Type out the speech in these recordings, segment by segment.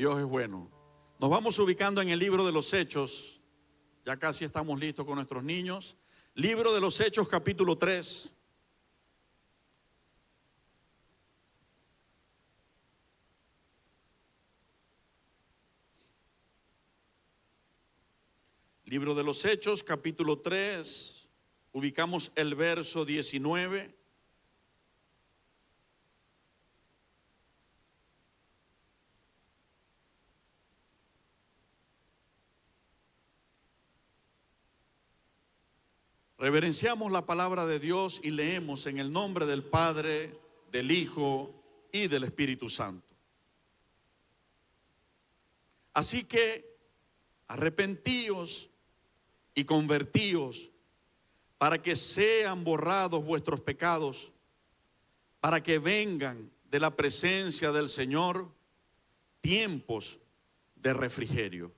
Dios es bueno. Nos vamos ubicando en el libro de los Hechos. Ya casi estamos listos con nuestros niños. Libro de los Hechos, capítulo 3. Libro de los Hechos, capítulo 3. Ubicamos el verso 19. Reverenciamos la palabra de Dios y leemos en el nombre del Padre, del Hijo y del Espíritu Santo. Así que arrepentíos y convertíos para que sean borrados vuestros pecados, para que vengan de la presencia del Señor tiempos de refrigerio.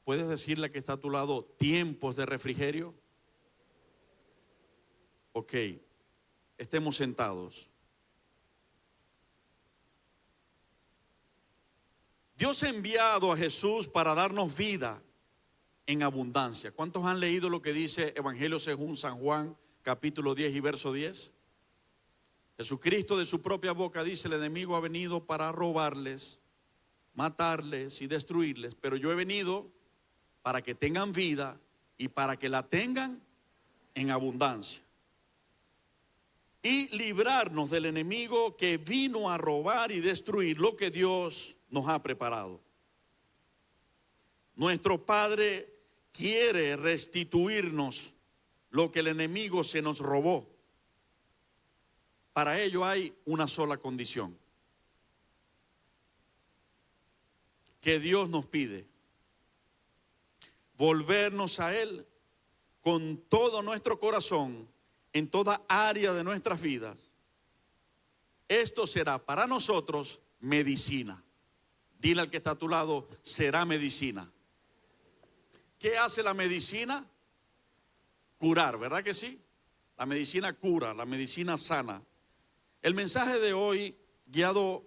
¿Puedes decirle que está a tu lado tiempos de refrigerio? Ok, estemos sentados. Dios ha enviado a Jesús para darnos vida en abundancia. ¿Cuántos han leído lo que dice Evangelio según San Juan, capítulo 10 y verso 10? Jesucristo de su propia boca dice: el enemigo ha venido para robarles, matarles y destruirles, pero yo he venido para que tengan vida y para que la tengan en abundancia. Y librarnos del enemigo que vino a robar y destruir lo que Dios nos ha preparado. Nuestro Padre quiere restituirnos lo que el enemigo se nos robó. Para ello hay una sola condición que Dios nos pide: volvernos a Él con todo nuestro corazón, en toda área de nuestras vidas. Esto será para nosotros medicina. Dile al que está a tu lado: será medicina. ¿Qué hace la medicina? Curar, ¿verdad que sí? La medicina cura, la medicina sana. El mensaje de hoy, guiado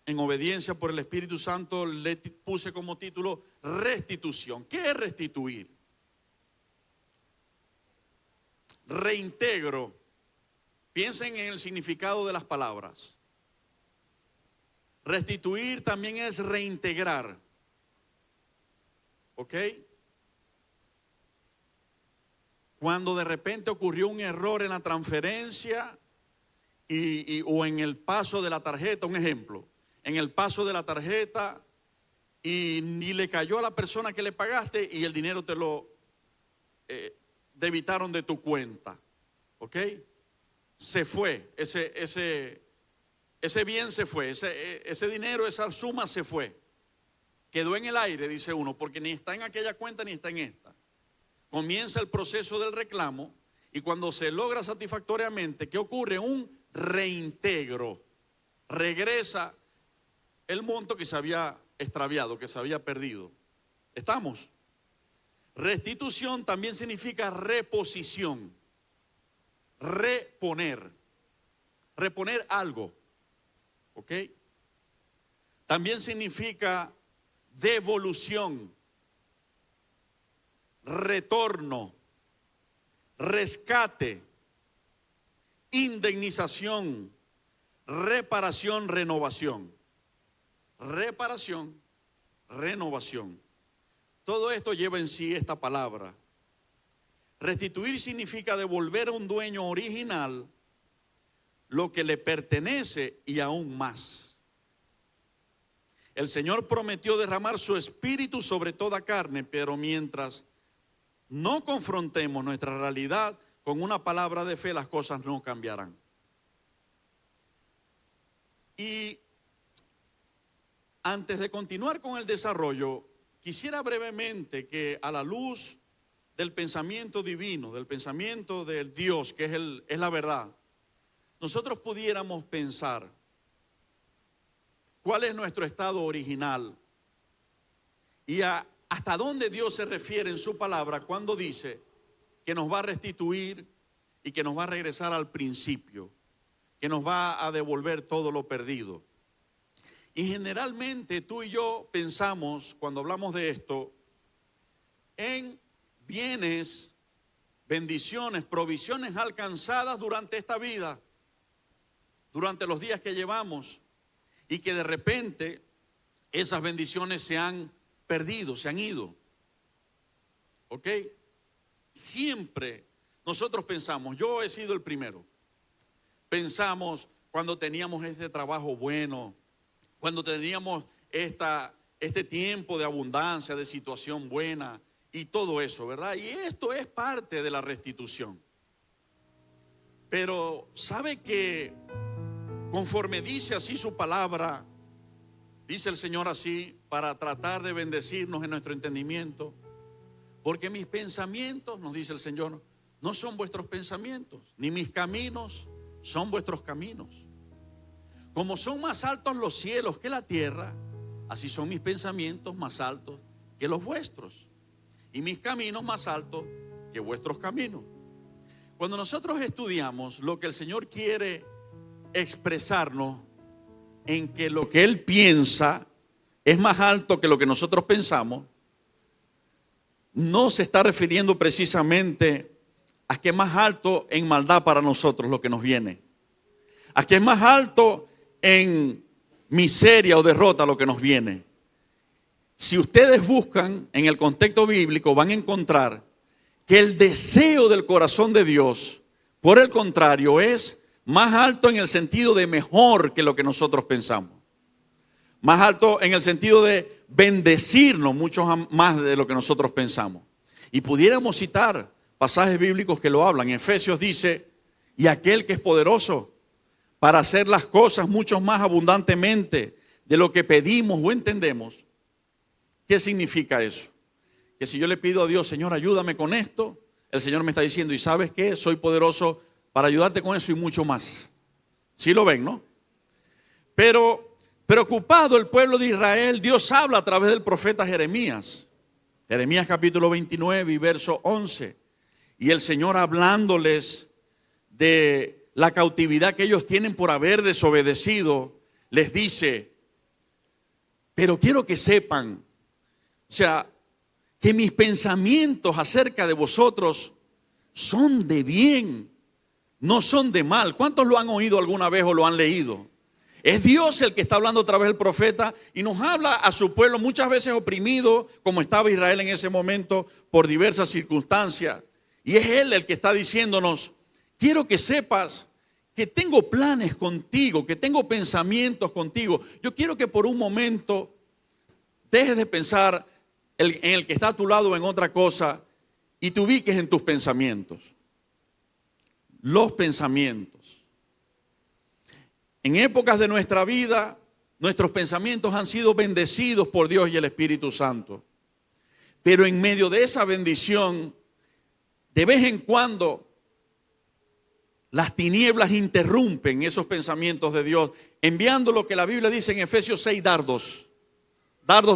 en obediencia por el Espíritu Santo, le puse como título restitución. ¿Qué es restituir? Reintegro. Piensen en el significado de las palabras. Restituir también es reintegrar. ¿Ok? Cuando de repente ocurrió un error en la transferencia o en el paso de la tarjeta, un ejemplo, en el paso de la tarjeta y ni le cayó a la persona que le pagaste y el dinero te lo debitaron de tu cuenta. ¿Ok? Se fue, ese bien se fue, ese dinero, esa suma se fue. Quedó en el aire, dice uno, porque ni está en aquella cuenta ni está en esta. Comienza el proceso del reclamo y cuando se logra satisfactoriamente, ¿qué ocurre? Un reintegro. Regresa el monto que se había extraviado, que se había perdido. ¿Estamos? Restitución también significa reposición. Reponer. Reponer algo. ¿Ok? También significa devolución, retorno, rescate, indemnización, reparación, renovación. Reparación, renovación. Todo esto lleva en sí esta palabra. Restituir significa devolver a un dueño original lo que le pertenece y aún más. El Señor prometió derramar su espíritu sobre toda carne, pero mientras no confrontemos nuestra realidad con una palabra de fe, las cosas no cambiarán. Y antes de continuar con el desarrollo, quisiera brevemente que a la luz del pensamiento divino, del pensamiento del Dios, que es la verdad, nosotros pudiéramos pensar cuál es nuestro estado original y hasta dónde Dios se refiere en su palabra cuando dice que nos va a restituir y que nos va a regresar al principio, que nos va a devolver todo lo perdido. Y generalmente tú y yo pensamos, cuando hablamos de esto, en bienes, bendiciones, provisiones alcanzadas durante esta vida, durante los días que llevamos, y que de repente esas bendiciones se han perdido, se han ido. ¿Ok? Siempre nosotros pensamos, yo he sido el primero, pensamos cuando teníamos este trabajo bueno, cuando teníamos este tiempo de abundancia, de situación buena y todo eso, ¿verdad? Y esto es parte de la restitución. Pero ¿sabe que conforme dice así su palabra, dice el Señor así, para tratar de bendecirnos en nuestro entendimiento? Porque mis pensamientos, nos dice el Señor, no son vuestros pensamientos, ni mis caminos son vuestros caminos. Como son más altos los cielos que la tierra, así son mis pensamientos más altos que los vuestros, y mis caminos más altos que vuestros caminos. Cuando nosotros estudiamos lo que el Señor quiere expresarnos, en que lo que Él piensa es más alto que lo que nosotros pensamos, no se está refiriendo precisamente a que es más alto en maldad para nosotros lo que nos viene, a que es más alto en miseria o derrota lo que nos viene. Si ustedes buscan en el contexto bíblico, van a encontrar que el deseo del corazón de Dios, por el contrario, es más alto en el sentido de mejor que lo que nosotros pensamos. Más alto en el sentido de bendecirnos mucho más de lo que nosotros pensamos. Y pudiéramos citar pasajes bíblicos que lo hablan. Efesios dice, y aquel que es poderoso para hacer las cosas mucho más abundantemente de lo que pedimos o entendemos. ¿Qué significa eso? Que si yo le pido a Dios, Señor, ayúdame con esto, el Señor me está diciendo, ¿y sabes qué? Soy poderoso para ayudarte con eso y mucho más. ¿Sí lo ven, no? Pero preocupado el pueblo de Israel, Dios habla a través del profeta Jeremías. Jeremías capítulo 29 y verso 11. Y el Señor hablándoles de la cautividad que ellos tienen por haber desobedecido, les dice, pero quiero que sepan, o sea, que mis pensamientos acerca de vosotros son de bien, no son de mal. ¿Cuántos lo han oído alguna vez o lo han leído? Es Dios el que está hablando a través del profeta y nos habla a su pueblo muchas veces oprimido, como estaba Israel en ese momento por diversas circunstancias. Y es Él el que está diciéndonos, quiero que sepas que tengo planes contigo, que tengo pensamientos contigo. Yo quiero que por un momento dejes de pensar en el que está a tu lado o en otra cosa y te ubiques en tus pensamientos. Los pensamientos. En épocas de nuestra vida, nuestros pensamientos han sido bendecidos por Dios y el Espíritu Santo. Pero en medio de esa bendición, de vez en cuando, las tinieblas interrumpen esos pensamientos de Dios, enviando lo que la Biblia dice en Efesios 6, dardos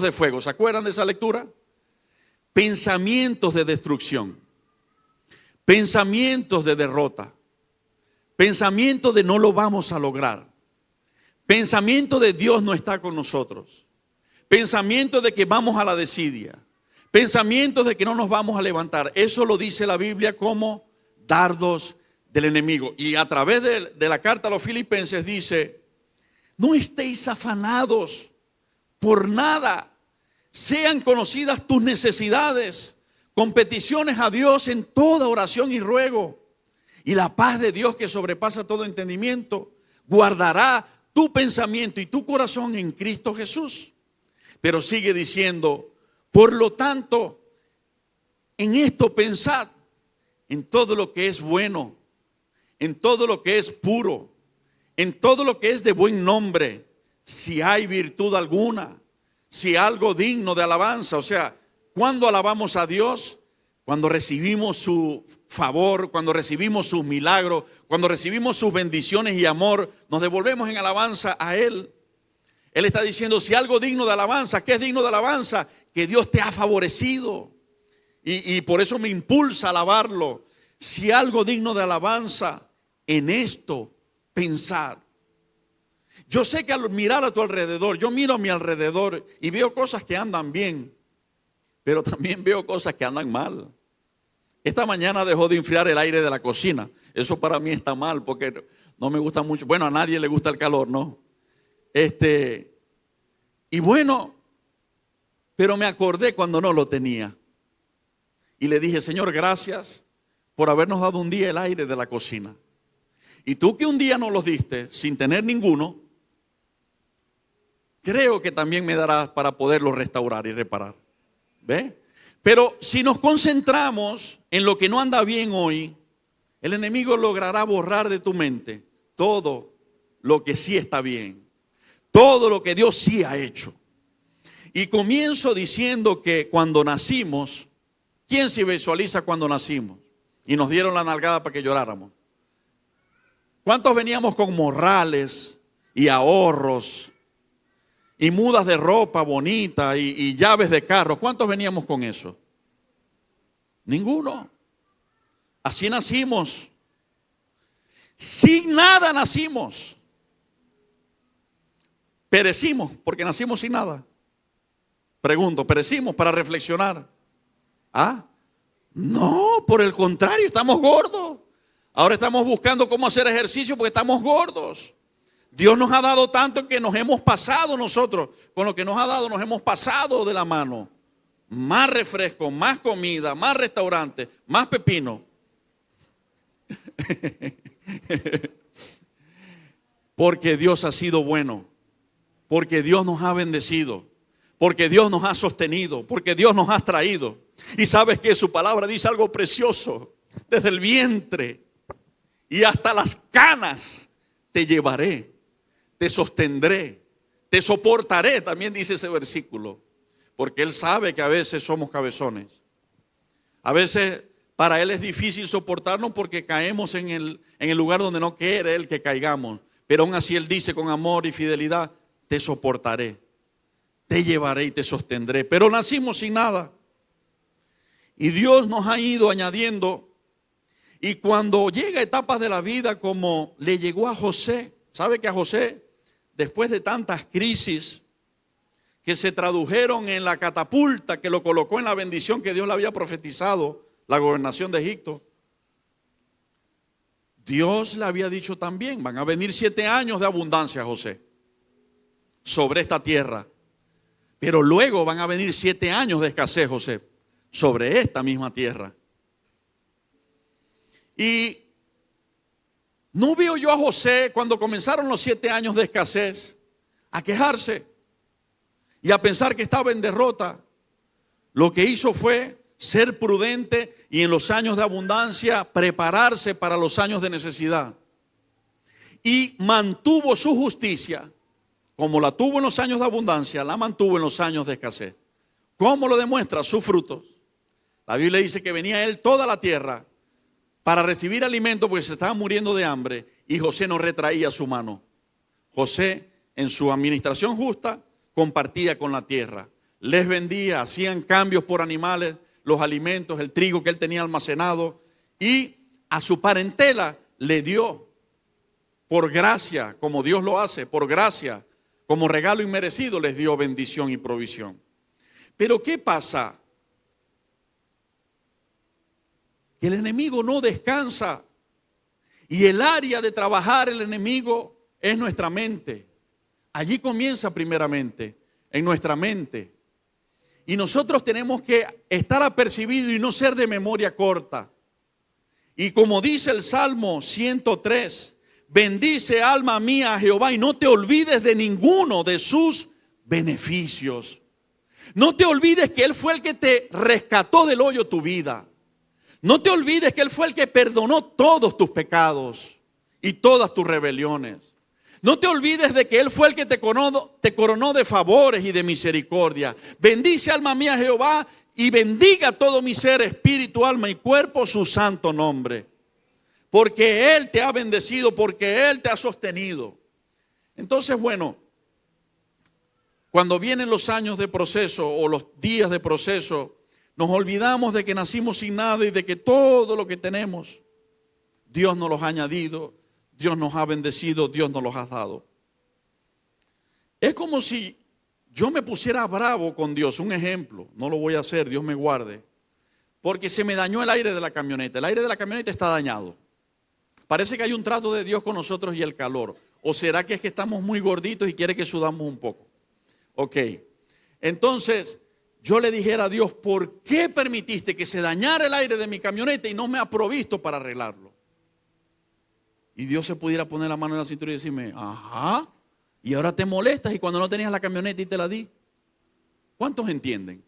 de fuego. ¿Se acuerdan de esa lectura? Pensamientos de destrucción, pensamientos de derrota, pensamientos de no lo vamos a lograr, pensamiento de Dios no está con nosotros, pensamiento de que vamos a la desidia, pensamientos de que no nos vamos a levantar. Eso lo dice la Biblia como dardos del enemigo. Y a través de la carta a los Filipenses dice, no estéis afanados por nada, sean conocidas tus necesidades, con peticiones a Dios en toda oración y ruego. Y la paz de Dios que sobrepasa todo entendimiento, guardará tu pensamiento y tu corazón en Cristo Jesús. Pero sigue diciendo, por lo tanto, en esto pensad, en todo lo que es bueno, en todo lo que es puro, en todo lo que es de buen nombre, si hay virtud alguna, si algo digno de alabanza. O sea, ¿cuándo alabamos a Dios? Cuando recibimos su favor, cuando recibimos sus milagros, cuando recibimos sus bendiciones y amor, nos devolvemos en alabanza a Él. Él está diciendo, si algo digno de alabanza, ¿qué es digno de alabanza? Que Dios te ha favorecido. Y por eso me impulsa a alabarlo. Si algo digno de alabanza, en esto pensad. Yo sé que al mirar a tu alrededor, yo miro a mi alrededor y veo cosas que andan bien, pero también veo cosas que andan mal. Esta mañana dejó de enfriar el aire de la cocina. Eso para mí está mal porque no me gusta mucho. Bueno, a nadie le gusta el calor, ¿no? Y bueno, pero me acordé cuando no lo tenía. Y le dije, Señor, gracias por habernos dado un día el aire de la cocina. Y tú que un día nos los diste sin tener ninguno, creo que también me darás para poderlo restaurar y reparar. ¿Ve? Pero si nos concentramos en lo que no anda bien hoy, el enemigo logrará borrar de tu mente todo lo que sí está bien, todo lo que Dios sí ha hecho. Y comienzo diciendo que cuando nacimos, ¿quién se visualiza cuando nacimos? Y nos dieron la nalgada para que lloráramos. ¿Cuántos veníamos con morrales y ahorros y mudas de ropa bonita y llaves de carro? ¿Cuántos veníamos con eso? Ninguno. Así nacimos. Sin nada nacimos. Perecimos porque nacimos sin nada. Pregunto, ¿perecimos para reflexionar? ¿Ah? No, por el contrario, estamos gordos. Ahora estamos buscando cómo hacer ejercicio porque estamos gordos. Dios nos ha dado tanto que nos hemos pasado nosotros. Con lo que nos ha dado nos hemos pasado de la mano. Más refresco, más comida, más restaurante, más pepino. Porque Dios ha sido bueno. Porque Dios nos ha bendecido. Porque Dios nos ha sostenido. Porque Dios nos ha traído. Y sabes que su palabra dice algo precioso. Desde el vientre y hasta las canas te llevaré. Te sostendré, te soportaré, también dice ese versículo, porque Él sabe que a veces somos cabezones. A veces para Él es difícil soportarnos porque caemos en el lugar donde no quiere Él que caigamos, pero aún así Él dice con amor y fidelidad, te soportaré, te llevaré y te sostendré. Pero nacimos sin nada y Dios nos ha ido añadiendo, y cuando llega a etapas de la vida como le llegó a José, ¿sabe que a José, después de tantas crisis que se tradujeron en la catapulta que lo colocó en la bendición que Dios le había profetizado, la gobernación de Egipto, Dios le había dicho también, van a venir 7 años de abundancia, José, sobre esta tierra. Pero luego van a venir 7 años de escasez, José, sobre esta misma tierra. Y no veo yo a José cuando comenzaron los 7 años de escasez a quejarse y a pensar que estaba en derrota. Lo que hizo fue ser prudente y en los años de abundancia prepararse para los años de necesidad. Y mantuvo su justicia, como la tuvo en los años de abundancia, la mantuvo en los años de escasez. ¿Cómo lo demuestra? Sus frutos. La Biblia dice que venía él toda la tierra para recibir alimento porque se estaba muriendo de hambre, y José no retraía su mano. José, en su administración justa, compartía con la tierra, les vendía, hacían cambios por animales, los alimentos, el trigo que él tenía almacenado, y a su parentela le dio por gracia, como Dios lo hace, por gracia, como regalo inmerecido, les dio bendición y provisión. Pero ¿qué pasa? Que el enemigo no descansa, y el área de trabajar el enemigo es nuestra mente. Allí comienza primeramente, en nuestra mente. Y nosotros tenemos que estar apercibidos y no ser de memoria corta. Y como dice el Salmo 103, bendice alma mía a Jehová y no te olvides de ninguno de sus beneficios. No te olvides que Él fue el que te rescató del hoyo tu vida. No te olvides que Él fue el que perdonó todos tus pecados y todas tus rebeliones. No te olvides de que Él fue el que te coronó de favores y de misericordia. Bendice alma mía a Jehová y bendiga todo mi ser, espíritu, alma y cuerpo, su santo nombre. Porque Él te ha bendecido, porque Él te ha sostenido. Entonces, bueno, cuando vienen los años de proceso o los días de proceso, nos olvidamos de que nacimos sin nada y de que todo lo que tenemos, Dios nos los ha añadido, Dios nos ha bendecido, Dios nos los ha dado. Es como si yo me pusiera bravo con Dios. Un ejemplo, no lo voy a hacer, Dios me guarde. Porque se me dañó el aire de la camioneta. El aire de la camioneta está dañado. Parece que hay un trato de Dios con nosotros y el calor. ¿O será que es que estamos muy gorditos y quiere que sudamos un poco? Ok. Entonces, yo le dijera a Dios, ¿por qué permitiste que se dañara el aire de mi camioneta y no me ha provisto para arreglarlo? Y Dios se pudiera poner la mano en la cintura y decirme, ajá, y ahora te molestas y cuando no tenías la camioneta y te la di. ¿Cuántos entienden?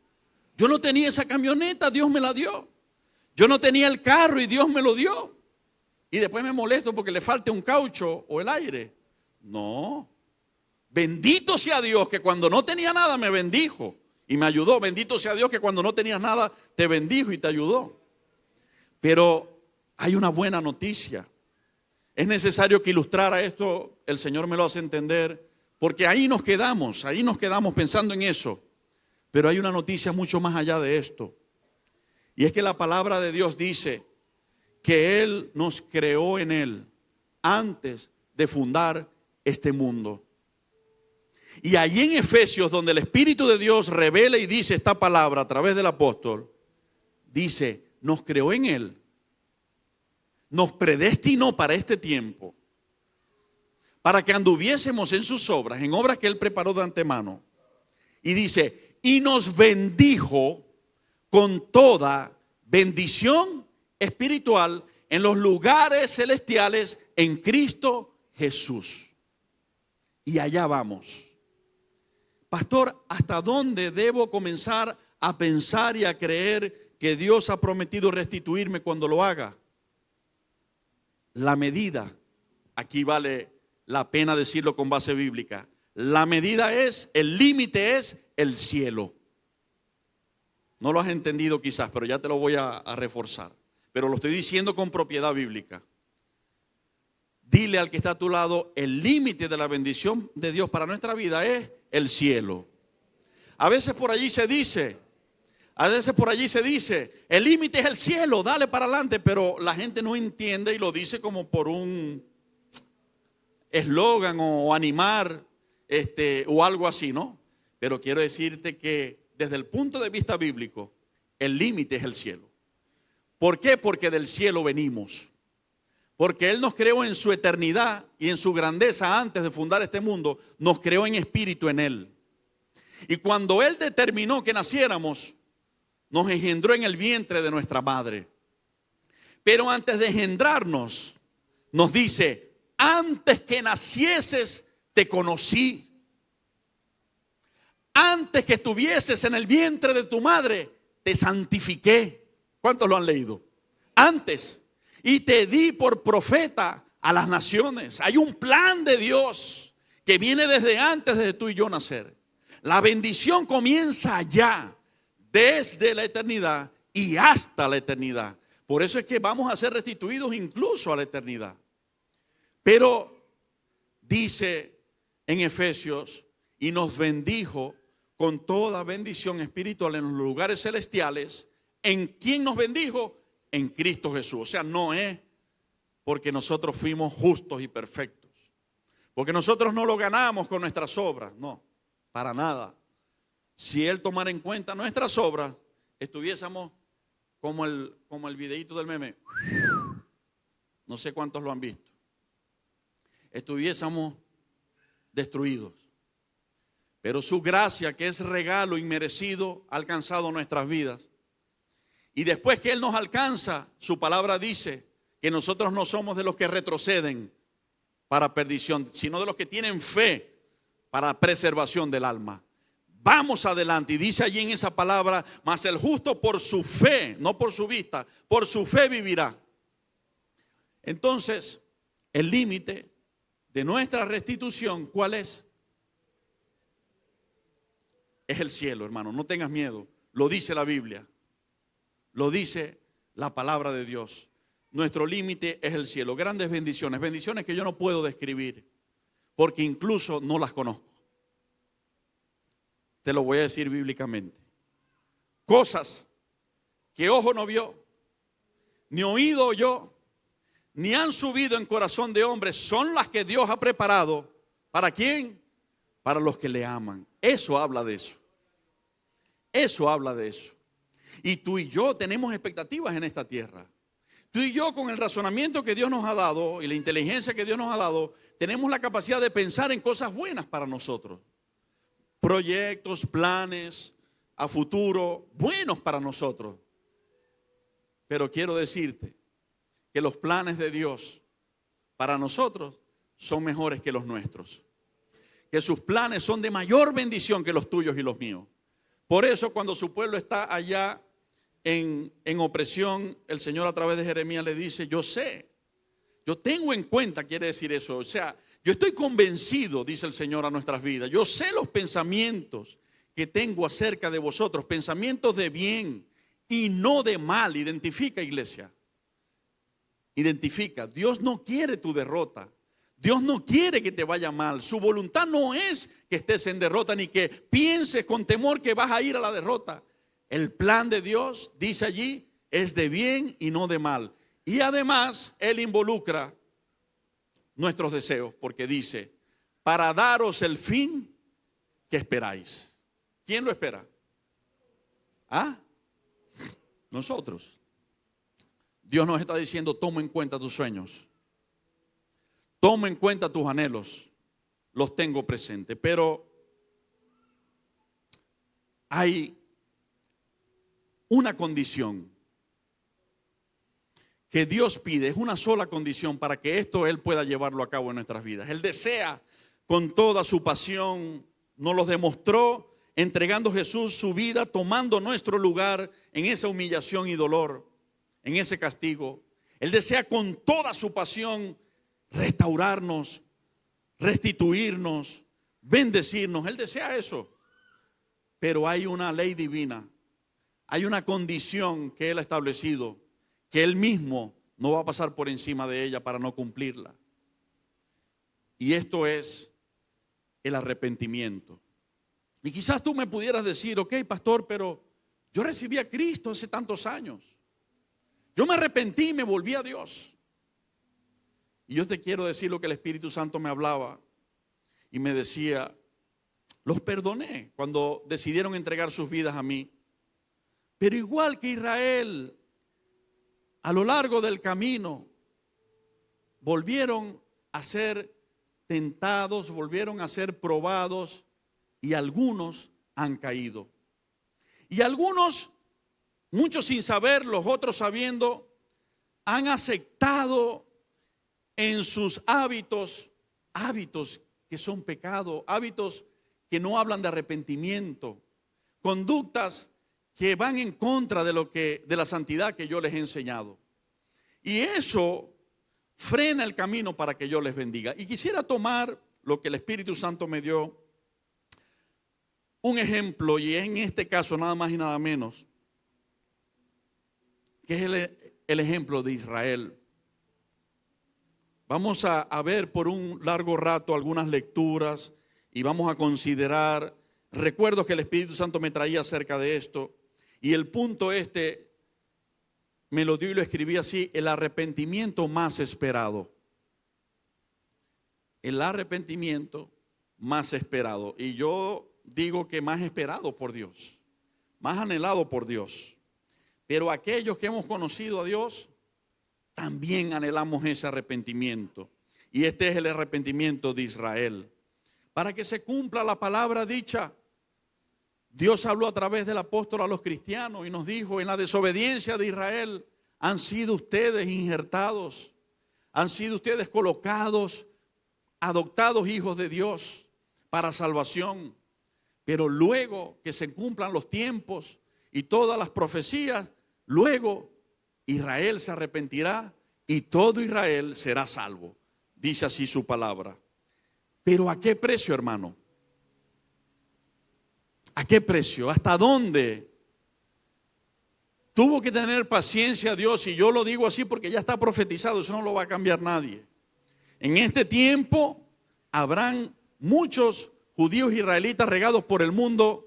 Yo no tenía esa camioneta, Dios me la dio. Yo no tenía el carro y Dios me lo dio. Y después me molesto porque le falte un caucho o el aire. No. Bendito sea Dios que cuando no tenía nada me bendijo y me ayudó. Bendito sea Dios que cuando no tenías nada te bendijo y te ayudó. Pero hay una buena noticia. Es necesario que ilustrara esto, el Señor me lo hace entender, porque ahí nos quedamos pensando en eso. Pero hay una noticia mucho más allá de esto. Y es que la palabra de Dios dice que Él nos creó en Él antes de fundar este mundo. Y allí en Efesios, donde el Espíritu de Dios revela y dice esta palabra a través del apóstol, dice, nos creó en Él, nos predestinó para este tiempo, para que anduviésemos en sus obras, en obras que Él preparó de antemano. Y dice, y nos bendijo con toda bendición espiritual en los lugares celestiales en Cristo Jesús. Y allá vamos. Pastor, ¿hasta dónde debo comenzar a pensar y a creer que Dios ha prometido restituirme cuando lo haga? La medida, aquí vale la pena decirlo con base bíblica, la medida es, el límite es el cielo. No lo has entendido quizás, pero ya te lo voy a reforzar. Pero lo estoy diciendo con propiedad bíblica. Dile al que está a tu lado, el límite de la bendición de Dios para nuestra vida es el cielo. A veces por allí se dice, el límite es el cielo, dale para adelante, pero la gente no entiende y lo dice como por un eslogan o animar, o algo así, ¿no? Pero quiero decirte que desde el punto de vista bíblico, el límite es el cielo. ¿Por qué? Porque del cielo venimos. Porque Él nos creó en su eternidad y en su grandeza antes de fundar este mundo, nos creó en espíritu en Él. Y cuando Él determinó que naciéramos, nos engendró en el vientre de nuestra madre. Pero antes de engendrarnos, nos dice, antes que nacieses te conocí. Antes que estuvieses en el vientre de tu madre, te santifiqué. ¿Cuántos lo han leído? Antes. Y te di por profeta a las naciones. Hay un plan de Dios que viene desde antes de tú y yo nacer. La bendición comienza allá, desde la eternidad y hasta la eternidad. Por eso es que vamos a ser restituidos incluso a la eternidad. Pero dice en Efesios, y nos bendijo con toda bendición espiritual en los lugares celestiales. ¿En quién nos bendijo? En Cristo Jesús. O sea, no es porque nosotros fuimos justos y perfectos, porque nosotros no lo ganamos con nuestras obras, no, para nada. Si Él tomara en cuenta nuestras obras, estuviésemos como el videíto del meme, no sé cuántos lo han visto, estuviésemos destruidos. Pero su gracia, que es regalo inmerecido, ha alcanzado nuestras vidas. Y después que Él nos alcanza, su palabra dice que nosotros no somos de los que retroceden para perdición, sino de los que tienen fe para preservación del alma. Vamos adelante. Y dice allí en esa palabra, mas el justo por su fe, no por su vista, por su fe vivirá. Entonces, el límite de nuestra restitución, ¿cuál es? Es el cielo, hermano. No tengas miedo. Lo dice la Biblia. Lo dice la palabra de Dios. Nuestro límite es el cielo. Grandes bendiciones. Bendiciones que yo no puedo describir porque incluso no las conozco. Te lo voy a decir bíblicamente. Cosas que ojo no vio, ni oído oyó, ni han subido en corazón de hombre, son las que Dios ha preparado. ¿Para quién? para los que le aman. Eso habla de eso. Eso habla de eso. Y tú y yo tenemos expectativas en esta tierra. Tú y yo, con el razonamiento que Dios nos ha dado y la inteligencia que Dios nos ha dado, tenemos la capacidad de pensar en cosas buenas para nosotros. Proyectos, planes a futuro, buenos para nosotros. Pero quiero decirte que los planes de Dios para nosotros son mejores que los nuestros. Que sus planes son de mayor bendición que los tuyos y los míos. Por eso, cuando su pueblo está allá en opresión, el Señor a través de Jeremías le dice: yo sé, yo tengo en cuenta, quiere decir eso. O sea, yo estoy convencido, dice el Señor a nuestras vidas. Yo sé los pensamientos que tengo acerca de vosotros, pensamientos de bien y no de mal. Identifica, iglesia. Identifica. Dios no quiere tu derrota. Dios no quiere que te vaya mal. Su voluntad no es que estés en derrota ni que pienses con temor que vas a ir a la derrota. El plan de Dios, dice allí, es de bien y no de mal. Y además, Él involucra nuestros deseos, porque dice: para daros el fin que esperáis. ¿Quién lo espera? ¿Ah? Nosotros. Dios nos está diciendo: toma en cuenta tus sueños. Toma en cuenta tus anhelos. Los tengo presentes. Pero hay una condición que Dios pide. Es una sola condición para que esto Él pueda llevarlo a cabo en nuestras vidas. Él desea con toda su pasión, nos lo demostró entregando Jesús su vida, tomando nuestro lugar en esa humillación y dolor, en ese castigo. Él desea con toda su pasión restaurarnos, restituirnos, bendecirnos. Él desea eso. Pero hay una ley divina, hay una condición que Él ha establecido, que Él mismo no va a pasar por encima de ella para no cumplirla. Y esto es el arrepentimiento. Y quizás tú me pudieras decir: ok, pastor, pero yo recibí a Cristo hace tantos años. Yo me arrepentí y me volví a Dios. Y yo te quiero decir lo que el Espíritu Santo me hablaba y me decía: los perdoné cuando decidieron entregar sus vidas a mí. Pero igual que Israel, a lo largo del camino, volvieron a ser tentados, volvieron a ser probados, y algunos han caído. Y algunos, muchos sin saber, los otros sabiendo, han aceptado en sus hábitos que son pecado, hábitos que no hablan de arrepentimiento, conductas que van en contra de la santidad que yo les he enseñado. Y eso frena el camino para que yo les bendiga. Y quisiera tomar lo que el Espíritu Santo me dio, un ejemplo, y en este caso nada más y nada menos, que es el ejemplo de Israel. Vamos a ver por un largo rato algunas lecturas y vamos a considerar recuerdos que el Espíritu Santo me traía acerca de esto. Y el punto me lo dio y lo escribí así: el arrepentimiento más esperado. El arrepentimiento más esperado. Y yo digo que más esperado por Dios, más anhelado por Dios. Pero aquellos que hemos conocido a Dios, también anhelamos ese arrepentimiento. Y este es el arrepentimiento de Israel. Para que se cumpla la palabra dicha, Dios habló a través del apóstol a los cristianos y nos dijo: en la desobediencia de Israel han sido ustedes injertados, han sido ustedes colocados, adoptados hijos de Dios para salvación. Pero luego que se cumplan los tiempos y todas las profecías, luego Israel se arrepentirá y todo Israel será salvo. Dice así su palabra. Pero ¿a qué precio, hermano? ¿A qué precio? ¿Hasta dónde? Tuvo que tener paciencia Dios, y yo lo digo así porque ya está profetizado, eso no lo va a cambiar nadie. En este tiempo habrán muchos judíos israelitas regados por el mundo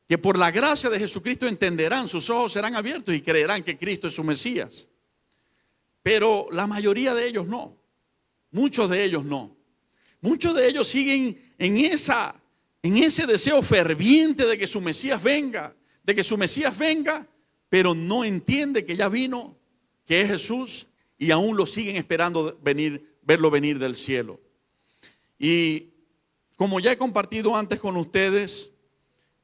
que por la gracia de Jesucristo entenderán, sus ojos serán abiertos y creerán que Cristo es su Mesías. Pero la mayoría de ellos no. Muchos de ellos no. Muchos de ellos siguen en esa en ese deseo ferviente de que su Mesías venga, pero no entiende que ya vino, que es Jesús, y aún lo siguen esperando verlo venir del cielo. Y como ya he compartido antes con ustedes,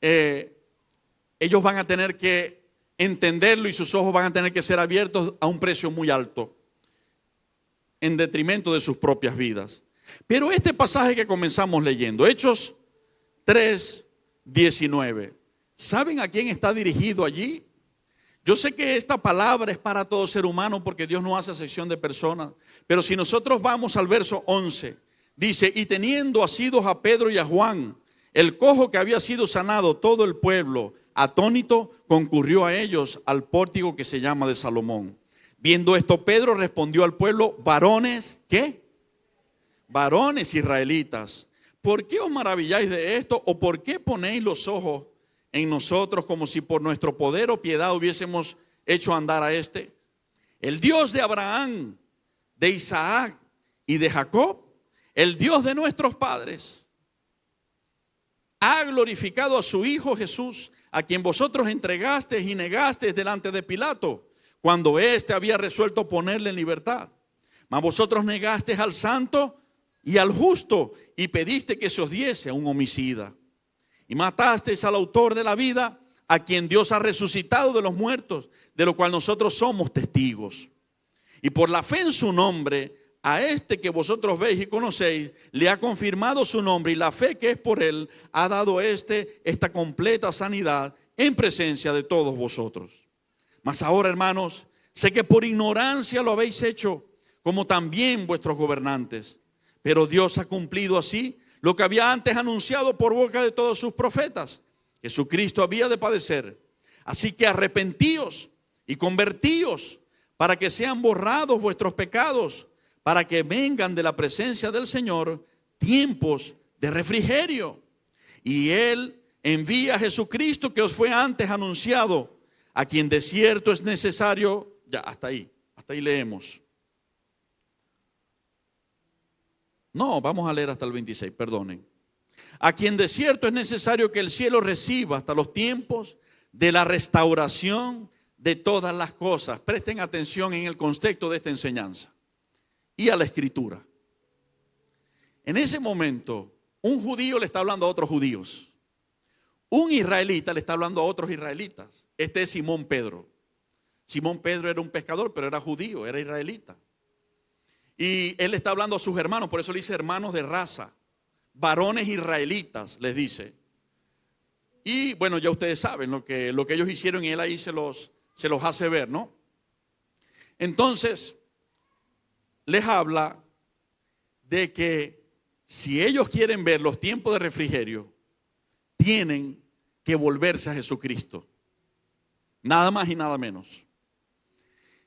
ellos van a tener que entenderlo y sus ojos van a tener que ser abiertos a un precio muy alto, en detrimento de sus propias vidas. Pero este pasaje que comenzamos leyendo, Hechos 3:19, ¿saben a quién está dirigido allí? Yo sé que esta palabra es para todo ser humano porque Dios no hace acepción de personas, pero si nosotros vamos al verso 11, dice: y teniendo asidos a Pedro y a Juan, el cojo que había sido sanado, todo el pueblo, atónito, concurrió a ellos al pórtico que se llama de Salomón. Viendo esto, Pedro respondió al pueblo: varones, ¿qué? Varones israelitas, ¿por qué os maravilláis de esto? ¿O por qué ponéis los ojos en nosotros como si por nuestro poder o piedad hubiésemos hecho andar a este? El Dios de Abraham, de Isaac y de Jacob, el Dios de nuestros padres, ha glorificado a su Hijo Jesús, a quien vosotros entregasteis y negasteis delante de Pilato, cuando éste había resuelto ponerle en libertad. Mas vosotros negasteis al santo y al justo, y pediste que se os diese a un homicida. Y matasteis al autor de la vida, a quien Dios ha resucitado de los muertos, de lo cual nosotros somos testigos. Y por la fe en su nombre, a este que vosotros veis y conocéis, le ha confirmado su nombre, y la fe que es por él ha dado esta completa sanidad en presencia de todos vosotros. Mas ahora, hermanos, sé que por ignorancia lo habéis hecho, como también vuestros gobernantes. Pero Dios ha cumplido así lo que había antes anunciado por boca de todos sus profetas: Jesucristo había de padecer. Así que arrepentíos y convertíos, para que sean borrados vuestros pecados, para que vengan de la presencia del Señor tiempos de refrigerio. Y Él envía a Jesucristo, que os fue antes anunciado, a quien de cierto es necesario. Ya, hasta ahí leemos. No, vamos a leer hasta el 26, perdonen. A quien de cierto es necesario que el cielo reciba hasta los tiempos de la restauración de todas las cosas. Presten atención en el contexto de esta enseñanza y a la escritura. En ese momento, un judío le está hablando a otros judíos. Un israelita le está hablando a otros israelitas. Este es Simón Pedro. Simón Pedro era un pescador, pero era judío, era israelita. Y él está hablando a sus hermanos, por eso le dice hermanos de raza, varones israelitas, les dice. Y bueno, ya ustedes saben lo que ellos hicieron, y él ahí se los hace ver, ¿no? Entonces, les habla de que si ellos quieren ver los tiempos de refrigerio, tienen que volverse a Jesucristo. Nada más y nada menos.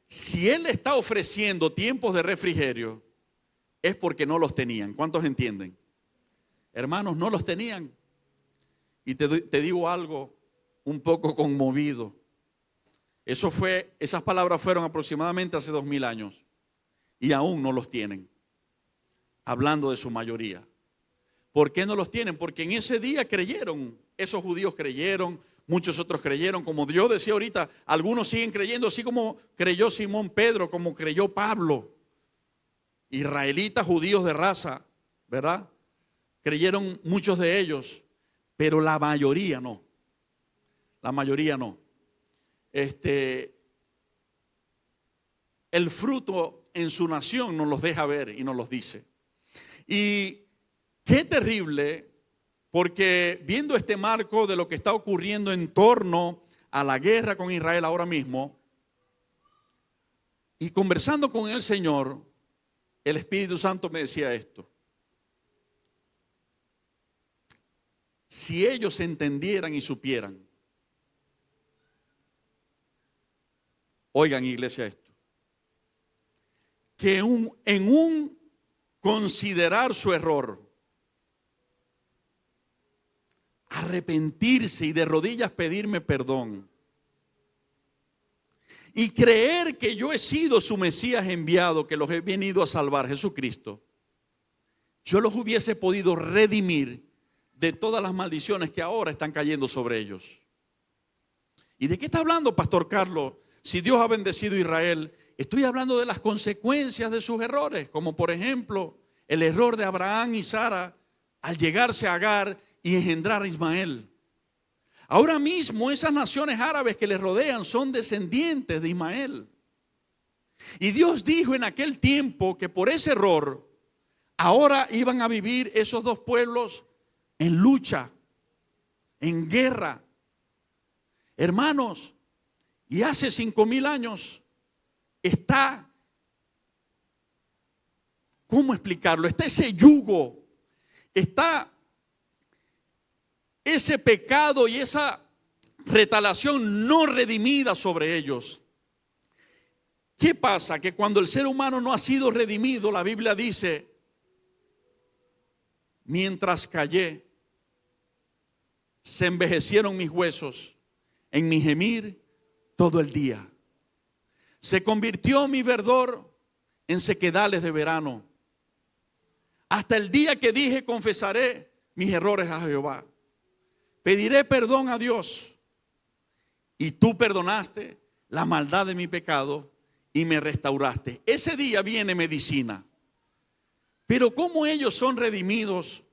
Si Él está ofreciendo tiempos de refrigerio, es porque no los tenían. ¿Cuántos entienden? Hermanos, no los tenían. Y te digo algo un poco conmovido. Esas palabras fueron aproximadamente hace 2000 años. Y aún no los tienen. Hablando de su mayoría. ¿Por qué no los tienen? Porque en ese día creyeron. Esos judíos creyeron. Muchos otros creyeron, como yo decía ahorita, algunos siguen creyendo, así como creyó Simón Pedro, como creyó Pablo. Israelitas, judíos de raza, ¿verdad? Creyeron muchos de ellos, pero la mayoría no. La mayoría no. El fruto en su nación nos los deja ver y nos los dice. Y qué terrible. Porque viendo este marco de lo que está ocurriendo en torno a la guerra con Israel ahora mismo, y conversando con el Señor, el Espíritu Santo me decía esto: si ellos entendieran y supieran, oigan, iglesia, esto, que en un considerar su error, arrepentirse y de rodillas pedirme perdón y creer que yo he sido su Mesías enviado, que los he venido a salvar, Jesucristo, yo los hubiese podido redimir de todas las maldiciones que ahora están cayendo sobre ellos. ¿Y de qué está hablando, Pastor Carlos? Si Dios ha bendecido a Israel, estoy hablando de las consecuencias de sus errores, como por ejemplo el error de Abraham y Sara al llegarse a Agar y engendrar a Ismael. Ahora mismo esas naciones árabes que les rodean son descendientes de Ismael. Y Dios dijo en aquel tiempo que por ese error ahora iban a vivir esos dos pueblos en lucha, en guerra. Hermanos, y hace 5,000 años está, ¿cómo explicarlo? Está ese yugo, está ese pecado y esa retaliación no redimida sobre ellos. ¿Qué pasa? Que cuando el ser humano no ha sido redimido, la Biblia dice, mientras callé, se envejecieron mis huesos en mi gemir todo el día. Se convirtió mi verdor en sequedales de verano. Hasta el día que dije, confesaré mis errores a Jehová. Pediré perdón a Dios. Y tú perdonaste la maldad de mi pecado y me restauraste. Ese día viene medicina. Pero ¿cómo ellos son redimidos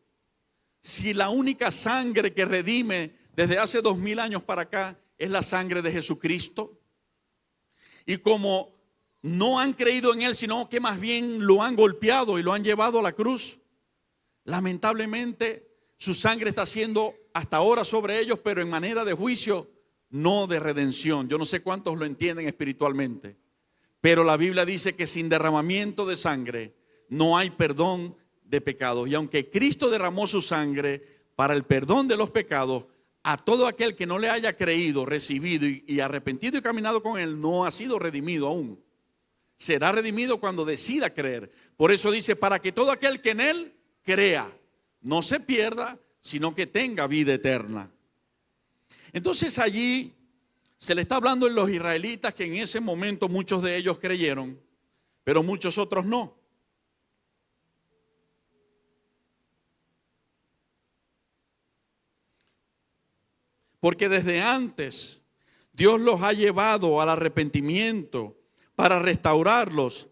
si la única sangre que redime desde hace 2000 años para acá es la sangre de Jesucristo? Y como no han creído en Él, sino que más bien lo han golpeado y lo han llevado a la cruz, lamentablemente su sangre está siendo hasta ahora sobre ellos, pero en manera de juicio, no de redención. Yo no sé cuántos lo entienden espiritualmente, pero la Biblia dice que sin derramamiento de sangre no hay perdón de pecados. Y aunque Cristo derramó su sangre para el perdón de los pecados, a todo aquel que no le haya creído, recibido y arrepentido y caminado con Él, no ha sido redimido aún. Será redimido cuando decida creer. Por eso dice, para que todo aquel que en Él crea, no se pierda, sino que tenga vida eterna. Entonces allí se le está hablando a los israelitas que en ese momento muchos de ellos creyeron, pero muchos otros no. Porque desde antes Dios los ha llevado al arrepentimiento para restaurarlos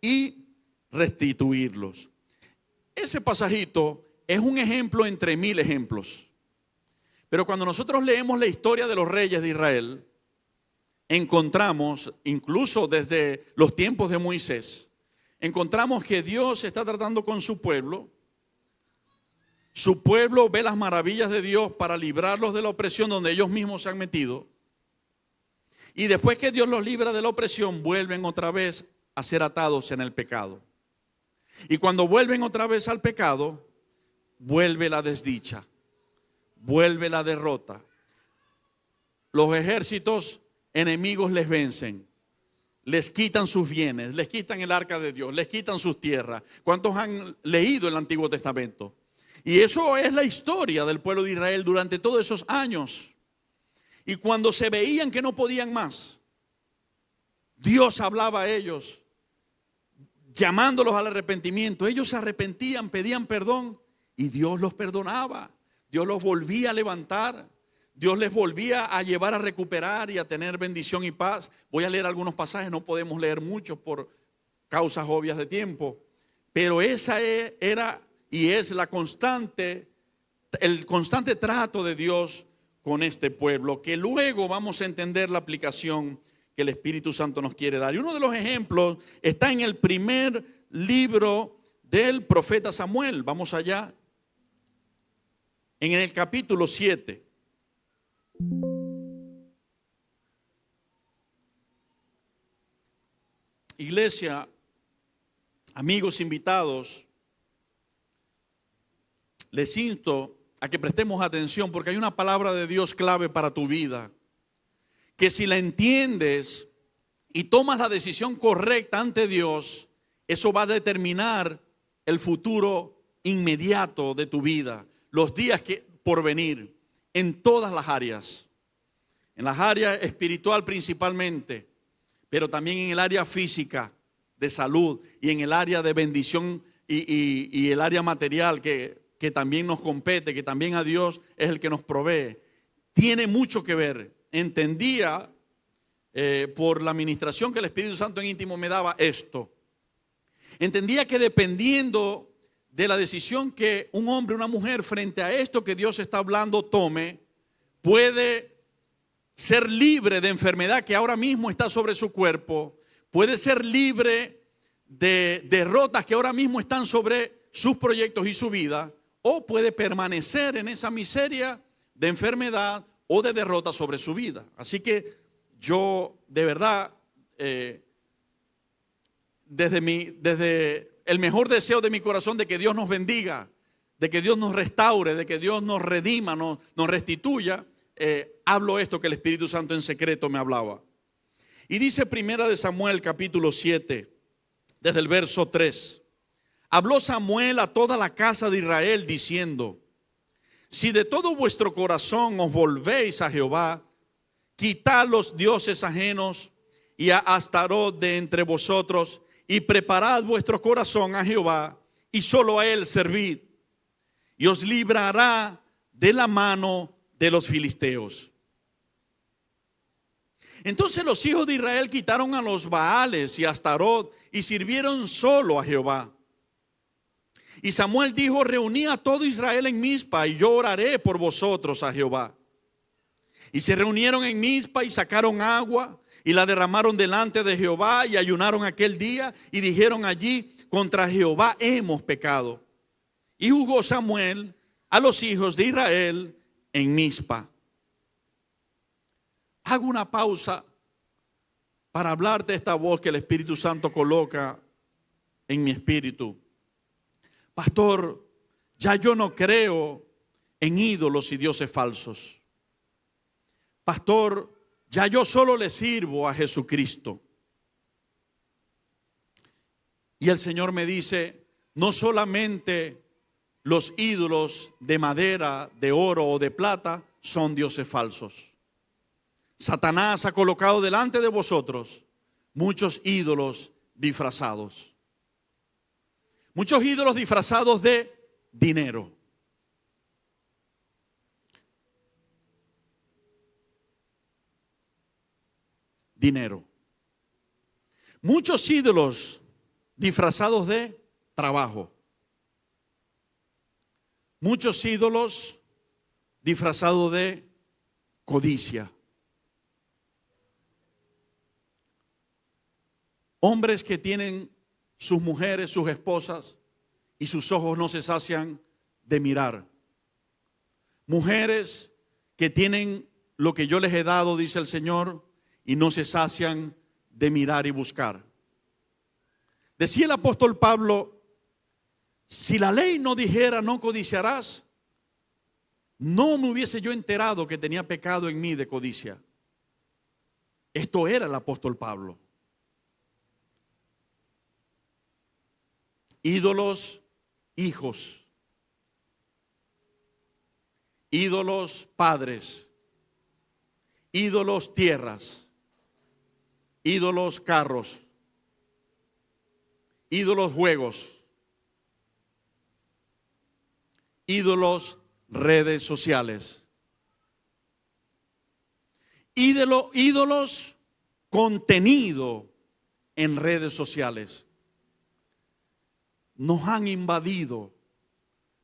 y restituirlos. Ese pasajito es un ejemplo entre 1000 ejemplos. Pero cuando nosotros leemos la historia de los reyes de Israel, encontramos, incluso desde los tiempos de Moisés, encontramos que Dios está tratando con su pueblo. Su pueblo ve las maravillas de Dios para librarlos de la opresión donde ellos mismos se han metido. Y después que Dios los libra de la opresión, vuelven otra vez a ser atados en el pecado. Y cuando vuelven otra vez al pecado, vuelve la desdicha, vuelve la derrota. Los ejércitos enemigos les vencen, les quitan sus bienes, les quitan el arca de Dios, les quitan sus tierras. ¿Cuántos han leído el Antiguo Testamento? Y eso es la historia del pueblo de Israel durante todos esos años. Y cuando se veían que no podían más, Dios hablaba a ellos, llamándolos al arrepentimiento. Ellos se arrepentían, pedían perdón y Dios los perdonaba. Dios los volvía a levantar. Dios les volvía a llevar a recuperar y a tener bendición y paz. Voy a leer algunos pasajes, no podemos leer muchos por causas obvias de tiempo. Pero esa era y es el constante trato de Dios con este pueblo, que luego vamos a entender la aplicación que el Espíritu Santo nos quiere dar. Y uno de los ejemplos está en el primer libro del profeta Samuel. Vamos allá. En el capítulo 7. Iglesia, amigos invitados, les insto a que prestemos atención porque hay una palabra de Dios clave para tu vida, que si la entiendes y tomas la decisión correcta ante Dios, eso va a determinar el futuro inmediato de tu vida, los días que por venir, en todas las áreas, en las áreas espiritual principalmente, pero también en el área física de salud y en el área de bendición y el área material que que también nos compete, que también a Dios es el que nos provee, tiene mucho que ver. Entendía por la administración que el Espíritu Santo en íntimo me daba esto. Entendía que dependiendo de la decisión que un hombre o una mujer frente a esto que Dios está hablando tome, puede ser libre de enfermedad que ahora mismo está sobre su cuerpo, puede ser libre de derrotas que ahora mismo están sobre sus proyectos y su vida, o puede permanecer en esa miseria de enfermedad o de derrota sobre su vida. Así que yo de verdad, desde el mejor deseo de mi corazón de que Dios nos bendiga, de que Dios nos restaure, de que Dios nos redima, nos restituya, hablo esto que el Espíritu Santo en secreto me hablaba. Y dice Primera de Samuel capítulo 7, desde el verso 3. Habló Samuel a toda la casa de Israel diciendo: si de todo vuestro corazón os volvéis a Jehová, quitad los dioses ajenos y a Astarot de entre vosotros, y preparad vuestro corazón a Jehová, y solo a él servid, y os librará de la mano de los filisteos. Entonces los hijos de Israel quitaron a los Baales y a Astarot y sirvieron solo a Jehová. Y Samuel dijo: reuní a todo Israel en Mizpa, y yo oraré por vosotros a Jehová. Y se reunieron en Mizpa y sacaron agua y la derramaron delante de Jehová, y ayunaron aquel día y dijeron allí: contra Jehová hemos pecado. Y juzgó Samuel a los hijos de Israel en Mizpa. Hago una pausa para hablarte de esta voz que el Espíritu Santo coloca en mi espíritu. Pastor, ya yo no creo en ídolos y dioses falsos. Pastor, ya yo solo le sirvo a Jesucristo. Y el Señor me dice: no solamente los ídolos de madera, de oro o de plata son dioses falsos. Satanás ha colocado delante de vosotros muchos ídolos disfrazados. Muchos ídolos disfrazados de dinero. Dinero. Muchos ídolos disfrazados de trabajo. Muchos ídolos disfrazados de codicia. Hombres que tienen sus mujeres, sus esposas, y sus ojos no se sacian de mirar. Mujeres que tienen lo que yo les he dado, dice el Señor, y no se sacian de mirar y buscar. Decía el apóstol Pablo: si la ley no dijera no codiciarás, no me hubiese yo enterado que tenía pecado en mí de codicia. Esto era el apóstol Pablo. Ídolos, hijos. Ídolos, padres. Ídolos, tierras. Ídolos, carros. Ídolos, juegos. Ídolos, redes sociales. Ídolos, contenido en redes sociales. Nos han invadido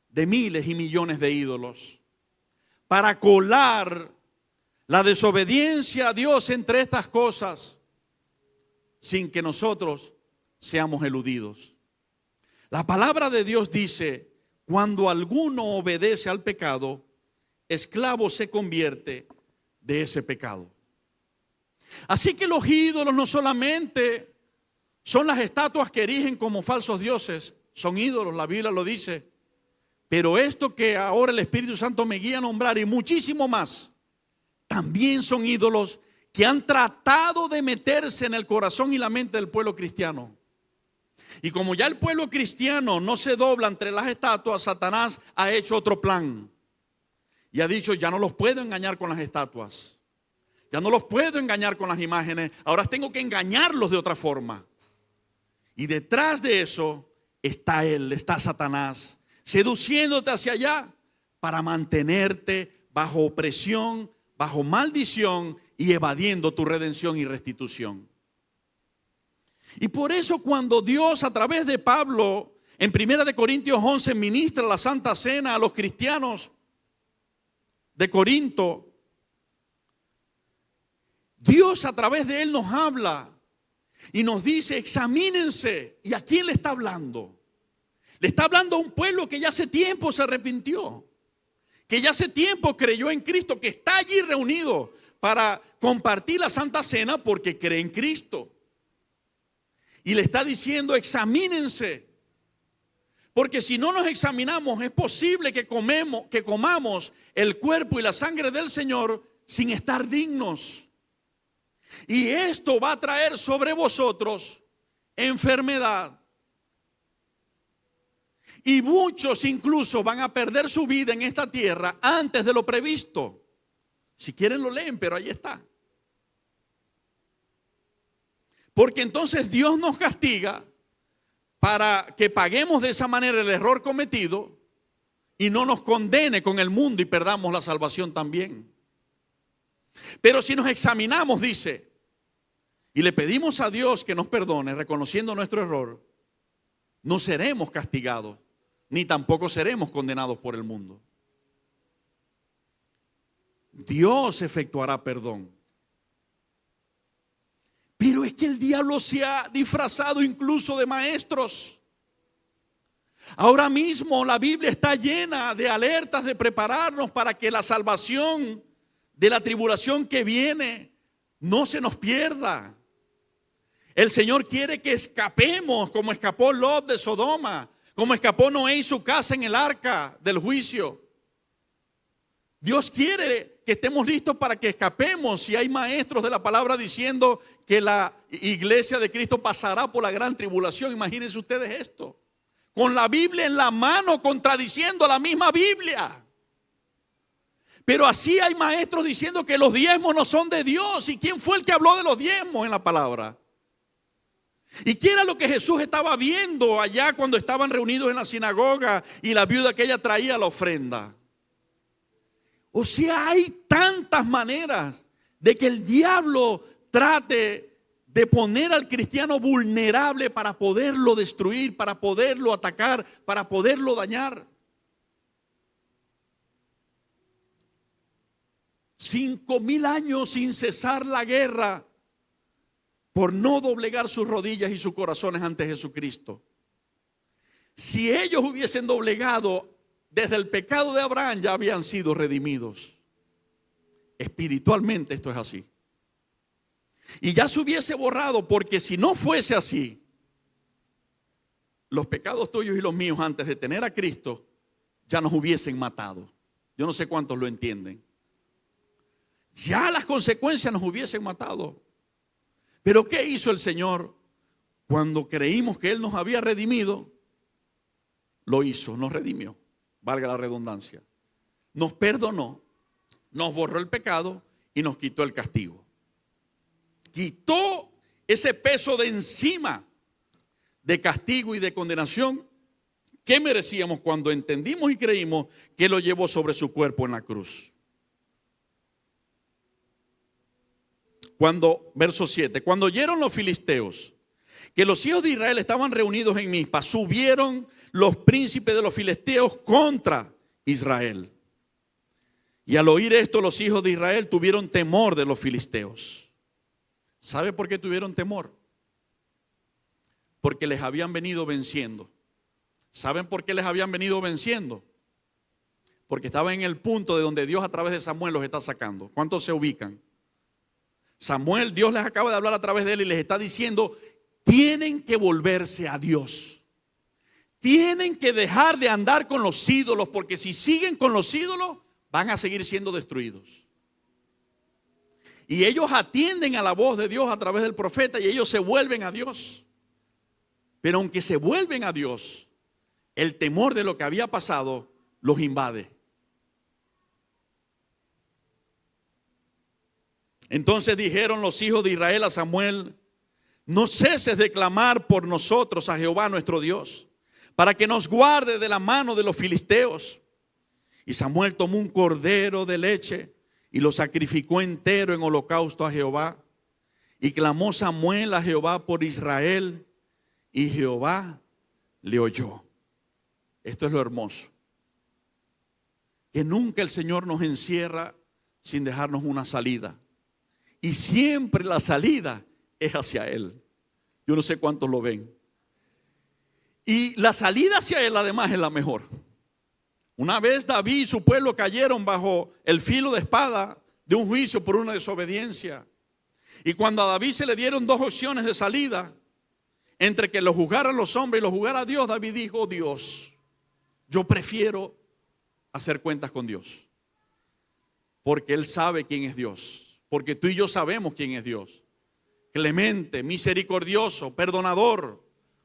de miles y millones de ídolos para colar la desobediencia a Dios entre estas cosas sin que nosotros seamos eludidos. La palabra de Dios dice: cuando alguno obedece al pecado, esclavo se convierte de ese pecado. Así que los ídolos no solamente son las estatuas que erigen como falsos dioses, son ídolos, la Biblia lo dice. Pero esto que ahora el Espíritu Santo me guía a nombrar y muchísimo más, también son ídolos que han tratado de meterse en el corazón y la mente del pueblo cristiano. Y como ya el pueblo cristiano no se dobla entre las estatuas, Satanás ha hecho otro plan. Y ha dicho: ya no los puedo engañar con las estatuas. Ya no los puedo engañar con las imágenes. Ahora tengo que engañarlos de otra forma. Y detrás de eso está él, está Satanás. seduciéndote hacia allá para mantenerte bajo opresión, bajo maldición y evadiendo tu redención y restitución. Y por eso cuando Dios a través de Pablo en 1 Corintios 11 ministra la Santa Cena a los cristianos de Corinto, Dios a través de él nos habla y nos dice: examínense. ¿Y a quién le está hablando? Le está hablando a un pueblo que ya hace tiempo se arrepintió, que ya hace tiempo creyó en Cristo, que está allí reunido para compartir la Santa Cena porque cree en Cristo. Y le está diciendo: examínense, porque si no nos examinamos es posible que comamos el cuerpo y la sangre del Señor sin estar dignos. Y esto va a traer sobre vosotros enfermedad. Y muchos incluso van a perder su vida en esta tierra antes de lo previsto. Si quieren lo leen, pero ahí está. Porque entonces Dios nos castiga para que paguemos de esa manera el error cometido y no nos condene con el mundo y perdamos la salvación también. Pero si nos examinamos, dice, y le pedimos a Dios que nos perdone, reconociendo nuestro error, no seremos castigados, ni tampoco seremos condenados por el mundo. Dios efectuará perdón. Pero es que el diablo se ha disfrazado incluso de maestros. Ahora mismo la Biblia está llena de alertas de prepararnos para que la salvación de la tribulación que viene no se nos pierda. El Señor quiere que escapemos como escapó Lot de Sodoma, como escapó Noé y su casa en el arca del juicio. Dios quiere que estemos listos para que escapemos. Si hay maestros de la palabra diciendo que la iglesia de Cristo pasará por la gran tribulación, imagínense ustedes esto, con la Biblia en la mano, contradiciendo la misma Biblia. Pero así hay maestros diciendo que los diezmos no son de Dios. ¿Y quién fue el que habló de los diezmos en la palabra? ¿Y qué era lo que Jesús estaba viendo allá cuando estaban reunidos en la sinagoga y la viuda que ella traía la ofrenda? O sea, hay tantas maneras de que el diablo trate de poner al cristiano vulnerable para poderlo destruir, para poderlo atacar, para poderlo dañar. 5,000 años sin cesar la guerra por no doblegar sus rodillas y sus corazones ante Jesucristo. Si ellos hubiesen doblegado desde el pecado de Abraham, ya habían sido redimidos. Espiritualmente esto es así. Y ya se hubiese borrado, porque si no fuese así, los pecados tuyos y los míos antes de tener a Cristo ya nos hubiesen matado. Yo no sé cuántos lo entienden. Ya las consecuencias nos hubiesen matado. Pero ¿qué hizo el Señor cuando creímos que Él nos había redimido? Lo hizo, nos redimió, valga la redundancia. Nos perdonó, nos borró el pecado y nos quitó el castigo. Quitó ese peso de encima de castigo y de condenación que merecíamos cuando entendimos y creímos que lo llevó sobre su cuerpo en la cruz. Verso 7, cuando oyeron los filisteos que los hijos de Israel estaban reunidos en Mizpa, subieron los príncipes de los filisteos contra Israel. Y al oír esto, los hijos de Israel tuvieron temor de los filisteos. ¿Sabe por qué tuvieron temor? Porque les habían venido venciendo. ¿Saben por qué les habían venido venciendo? Porque estaban en el punto de donde Dios a través de Samuel los está sacando. ¿Cuántos se ubican? Samuel, Dios les acaba de hablar a través de él y les está diciendo: tienen que volverse a Dios. Tienen que dejar de andar con los ídolos, porque si siguen con los ídolos van a seguir siendo destruidos. Y ellos atienden a la voz de Dios a través del profeta y ellos se vuelven a Dios. Pero aunque se vuelven a Dios, el temor de lo que había pasado los invade. Entonces dijeron los hijos de Israel a Samuel: no ceses de clamar por nosotros a Jehová nuestro Dios, para que nos guarde de la mano de los filisteos. Y Samuel tomó un cordero de leche y lo sacrificó entero en holocausto a Jehová. Y clamó Samuel a Jehová por Israel, y Jehová le oyó. Esto es lo hermoso, que nunca el Señor nos encierra sin dejarnos una salida. Y siempre la salida es hacia Él. Yo no sé cuántos lo ven. Y la salida hacia Él además es la mejor. Una vez David y su pueblo cayeron bajo el filo de espada de un juicio por una desobediencia. Y cuando a David se le dieron dos opciones de salida, entre que lo juzgaran los hombres y lo juzgara Dios, David dijo: Dios, yo prefiero hacer cuentas con Dios, porque Él sabe quién es Dios, porque tú y yo sabemos quién es Dios. Clemente, misericordioso, perdonador,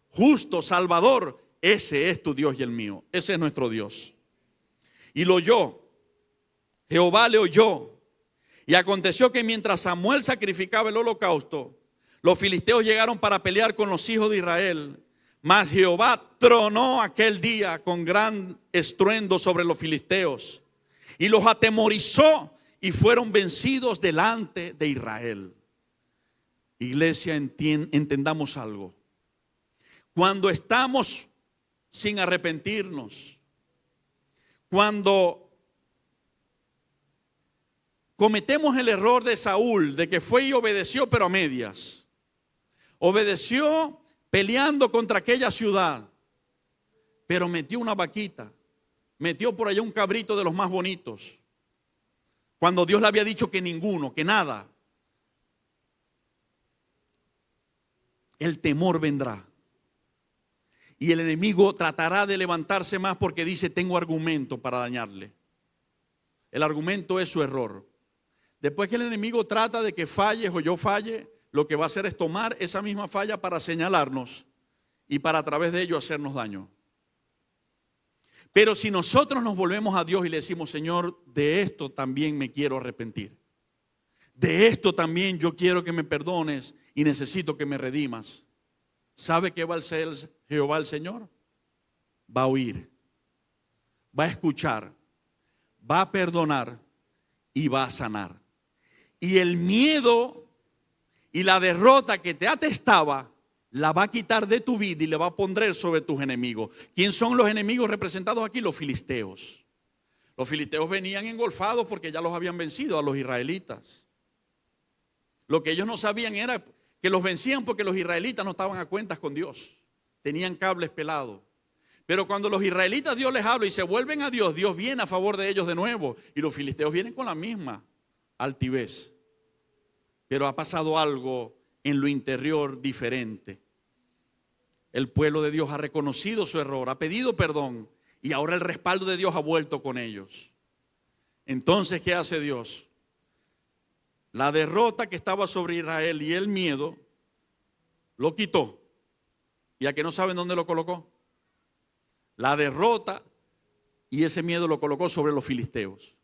justo, salvador. Ese es tu Dios y el mío. Ese es nuestro Dios. Y lo oyó. Jehová le oyó. Y aconteció que mientras Samuel sacrificaba el holocausto, los filisteos llegaron para pelear con los hijos de Israel. Mas Jehová tronó aquel día con gran estruendo sobre los filisteos y los atemorizó, y fueron vencidos delante de Israel. Iglesia, entendamos algo. Cuando estamos sin arrepentirnos, cuando cometemos el error de Saúl, de que fue y obedeció pero a medias, obedeció peleando contra aquella ciudad, pero metió una vaquita, metió por allá un cabrito de los más bonitos, cuando Dios le había dicho que ninguno, que nada. El temor vendrá y el enemigo tratará de levantarse más, porque dice: tengo argumento para dañarle. El argumento es su error. Después que el enemigo trata de que falles o yo falle, lo que va a hacer es tomar esa misma falla para señalarnos y para a través de ello hacernos daño. Pero si nosotros nos volvemos a Dios y le decimos: Señor, de esto también me quiero arrepentir, de esto también yo quiero que me perdones y necesito que me redimas, ¿sabe qué va a hacer Jehová el Señor? Va a oír, va a escuchar, va a perdonar y va a sanar. Y el miedo y la derrota que te atestaba la va a quitar de tu vida y le va a poner sobre tus enemigos. ¿Quién son los enemigos representados aquí? Los filisteos. Los filisteos venían engolfados porque ya los habían vencido a los israelitas. Lo que ellos no sabían era que los vencían porque los israelitas no estaban a cuentas con Dios. Tenían cables pelados. Pero cuando los israelitas Dios les habla y se vuelven a Dios, Dios viene a favor de ellos de nuevo. Y los filisteos vienen con la misma altivez. Pero ha pasado algo en lo interior diferente. El pueblo de Dios ha reconocido su error, ha pedido perdón, y ahora el respaldo de Dios ha vuelto con ellos. Entonces, ¿qué hace Dios? La derrota que estaba sobre Israel y el miedo lo quitó. ¿Y a que no saben dónde lo colocó? La derrota y ese miedo lo colocó sobre los filisteos,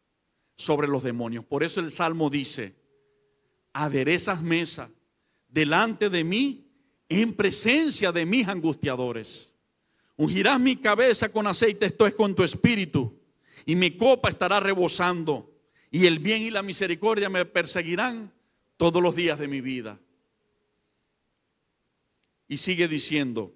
sobre los demonios. Por eso el Salmo dice: aderezas mesa delante de mí en presencia de mis angustiadores. Ungirás mi cabeza con aceite, esto es con tu espíritu, y mi copa estará rebosando, y el bien y la misericordia me perseguirán todos los días de mi vida. Y sigue diciendo: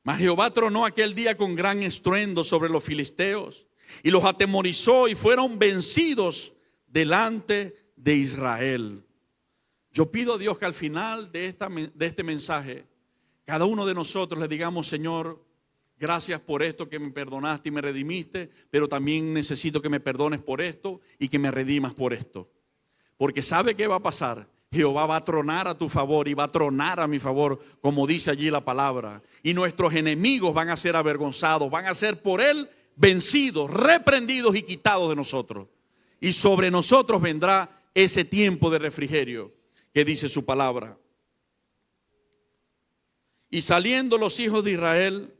mas Jehová tronó aquel día con gran estruendo sobre los filisteos, y los atemorizó, y fueron vencidos delante de Israel. Yo pido a Dios que al final de este mensaje, cada uno de nosotros le digamos: Señor, gracias por esto que me perdonaste y me redimiste, pero también necesito que me perdones por esto y que me redimas por esto. Porque ¿sabe qué va a pasar? Jehová va a tronar a tu favor y va a tronar a mi favor, como dice allí la palabra. Y nuestros enemigos van a ser avergonzados, van a ser por Él vencidos, reprendidos y quitados de nosotros. Y sobre nosotros vendrá ese tiempo de refrigerio que dice su palabra. Y saliendo los hijos de Israel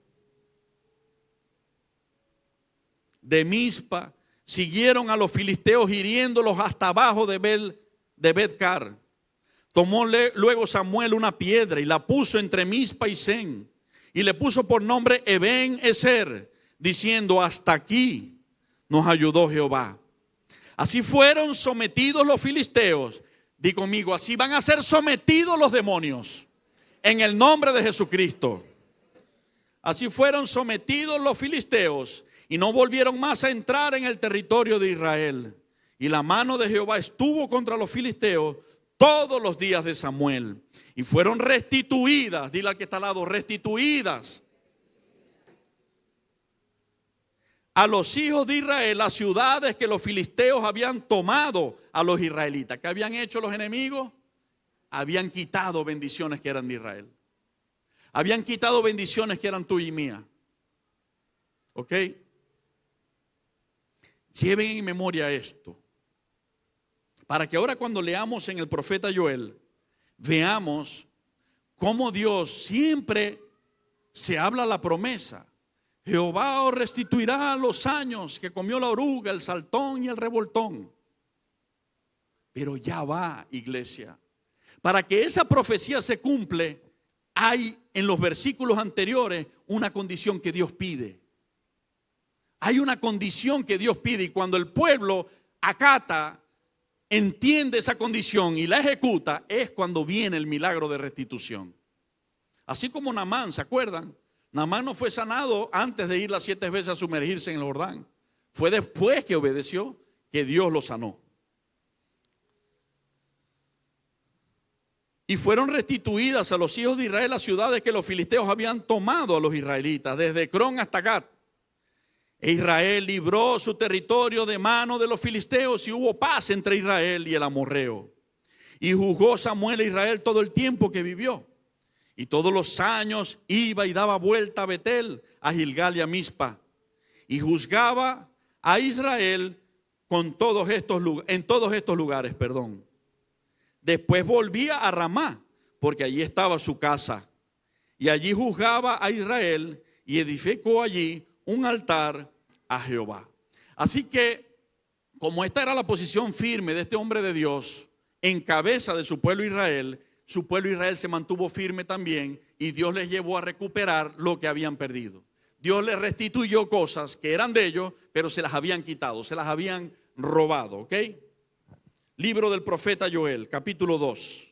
de Mizpa, siguieron a los filisteos hiriéndolos hasta abajo de Bet-car. Tomó luego Samuel una piedra y la puso entre Mizpa y Sen, y le puso por nombre Eben Ezer, diciendo: hasta aquí nos ayudó Jehová. Así fueron sometidos los filisteos. Di conmigo: así van a ser sometidos los demonios en el nombre de Jesucristo. Así fueron sometidos los filisteos y no volvieron más a entrar en el territorio de Israel. Y la mano de Jehová estuvo contra los filisteos todos los días de Samuel. Y fueron restituidas, dile al que está al lado, restituidas a los hijos de Israel las ciudades que los filisteos habían tomado a los israelitas. ¿Qué habían hecho los enemigos? Habían quitado bendiciones que eran de Israel. Habían quitado bendiciones que eran tuyas y mías. ¿Ok? Lleven en memoria esto, para que ahora cuando leamos en el profeta Joel, veamos cómo Dios siempre se habla la promesa. Jehová os restituirá los años que comió la oruga, el saltón y el revoltón. Pero ya va, iglesia. Para que esa profecía se cumple, hay en los versículos anteriores una condición que Dios pide. Hay una condición que Dios pide, y cuando el pueblo acata, entiende esa condición y la ejecuta, es cuando viene el milagro de restitución. Así como Naamán, ¿se acuerdan? Naamán no fue sanado antes de ir las 7 veces a sumergirse en el Jordán. Fue después que obedeció que Dios lo sanó. Y fueron restituidas a los hijos de Israel las ciudades que los filisteos habían tomado a los israelitas, desde Ecrón hasta Gat. E Israel libró su territorio de mano de los filisteos, y hubo paz entre Israel y el amorreo. Y juzgó Samuel a Israel todo el tiempo que vivió. Y todos los años iba y daba vuelta a Betel, a Gilgal y a Mizpa. Y juzgaba a Israel en todos estos lugares. Después volvía a Ramá, porque allí estaba su casa. Y allí juzgaba a Israel y edificó allí un altar a Jehová. Así que, como esta era la posición firme de este hombre de Dios en cabeza de su pueblo Israel se mantuvo firme también, y Dios les llevó a recuperar lo que habían perdido. Dios les restituyó cosas que eran de ellos, pero se las habían quitado, se las habían robado. ¿Ok? Libro del profeta Joel, capítulo 2.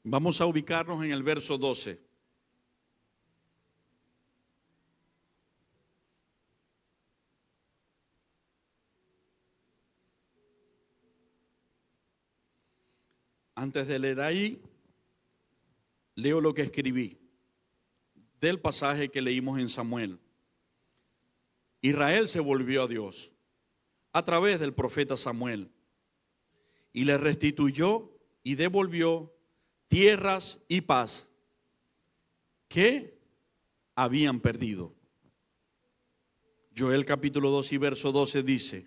Vamos a ubicarnos en el verso 12. Antes de leer ahí, leo lo que escribí del pasaje que leímos en Samuel. Israel se volvió a Dios a través del profeta Samuel, y le restituyó y devolvió tierras y paz que habían perdido. Joel capítulo 2 y verso 12 dice: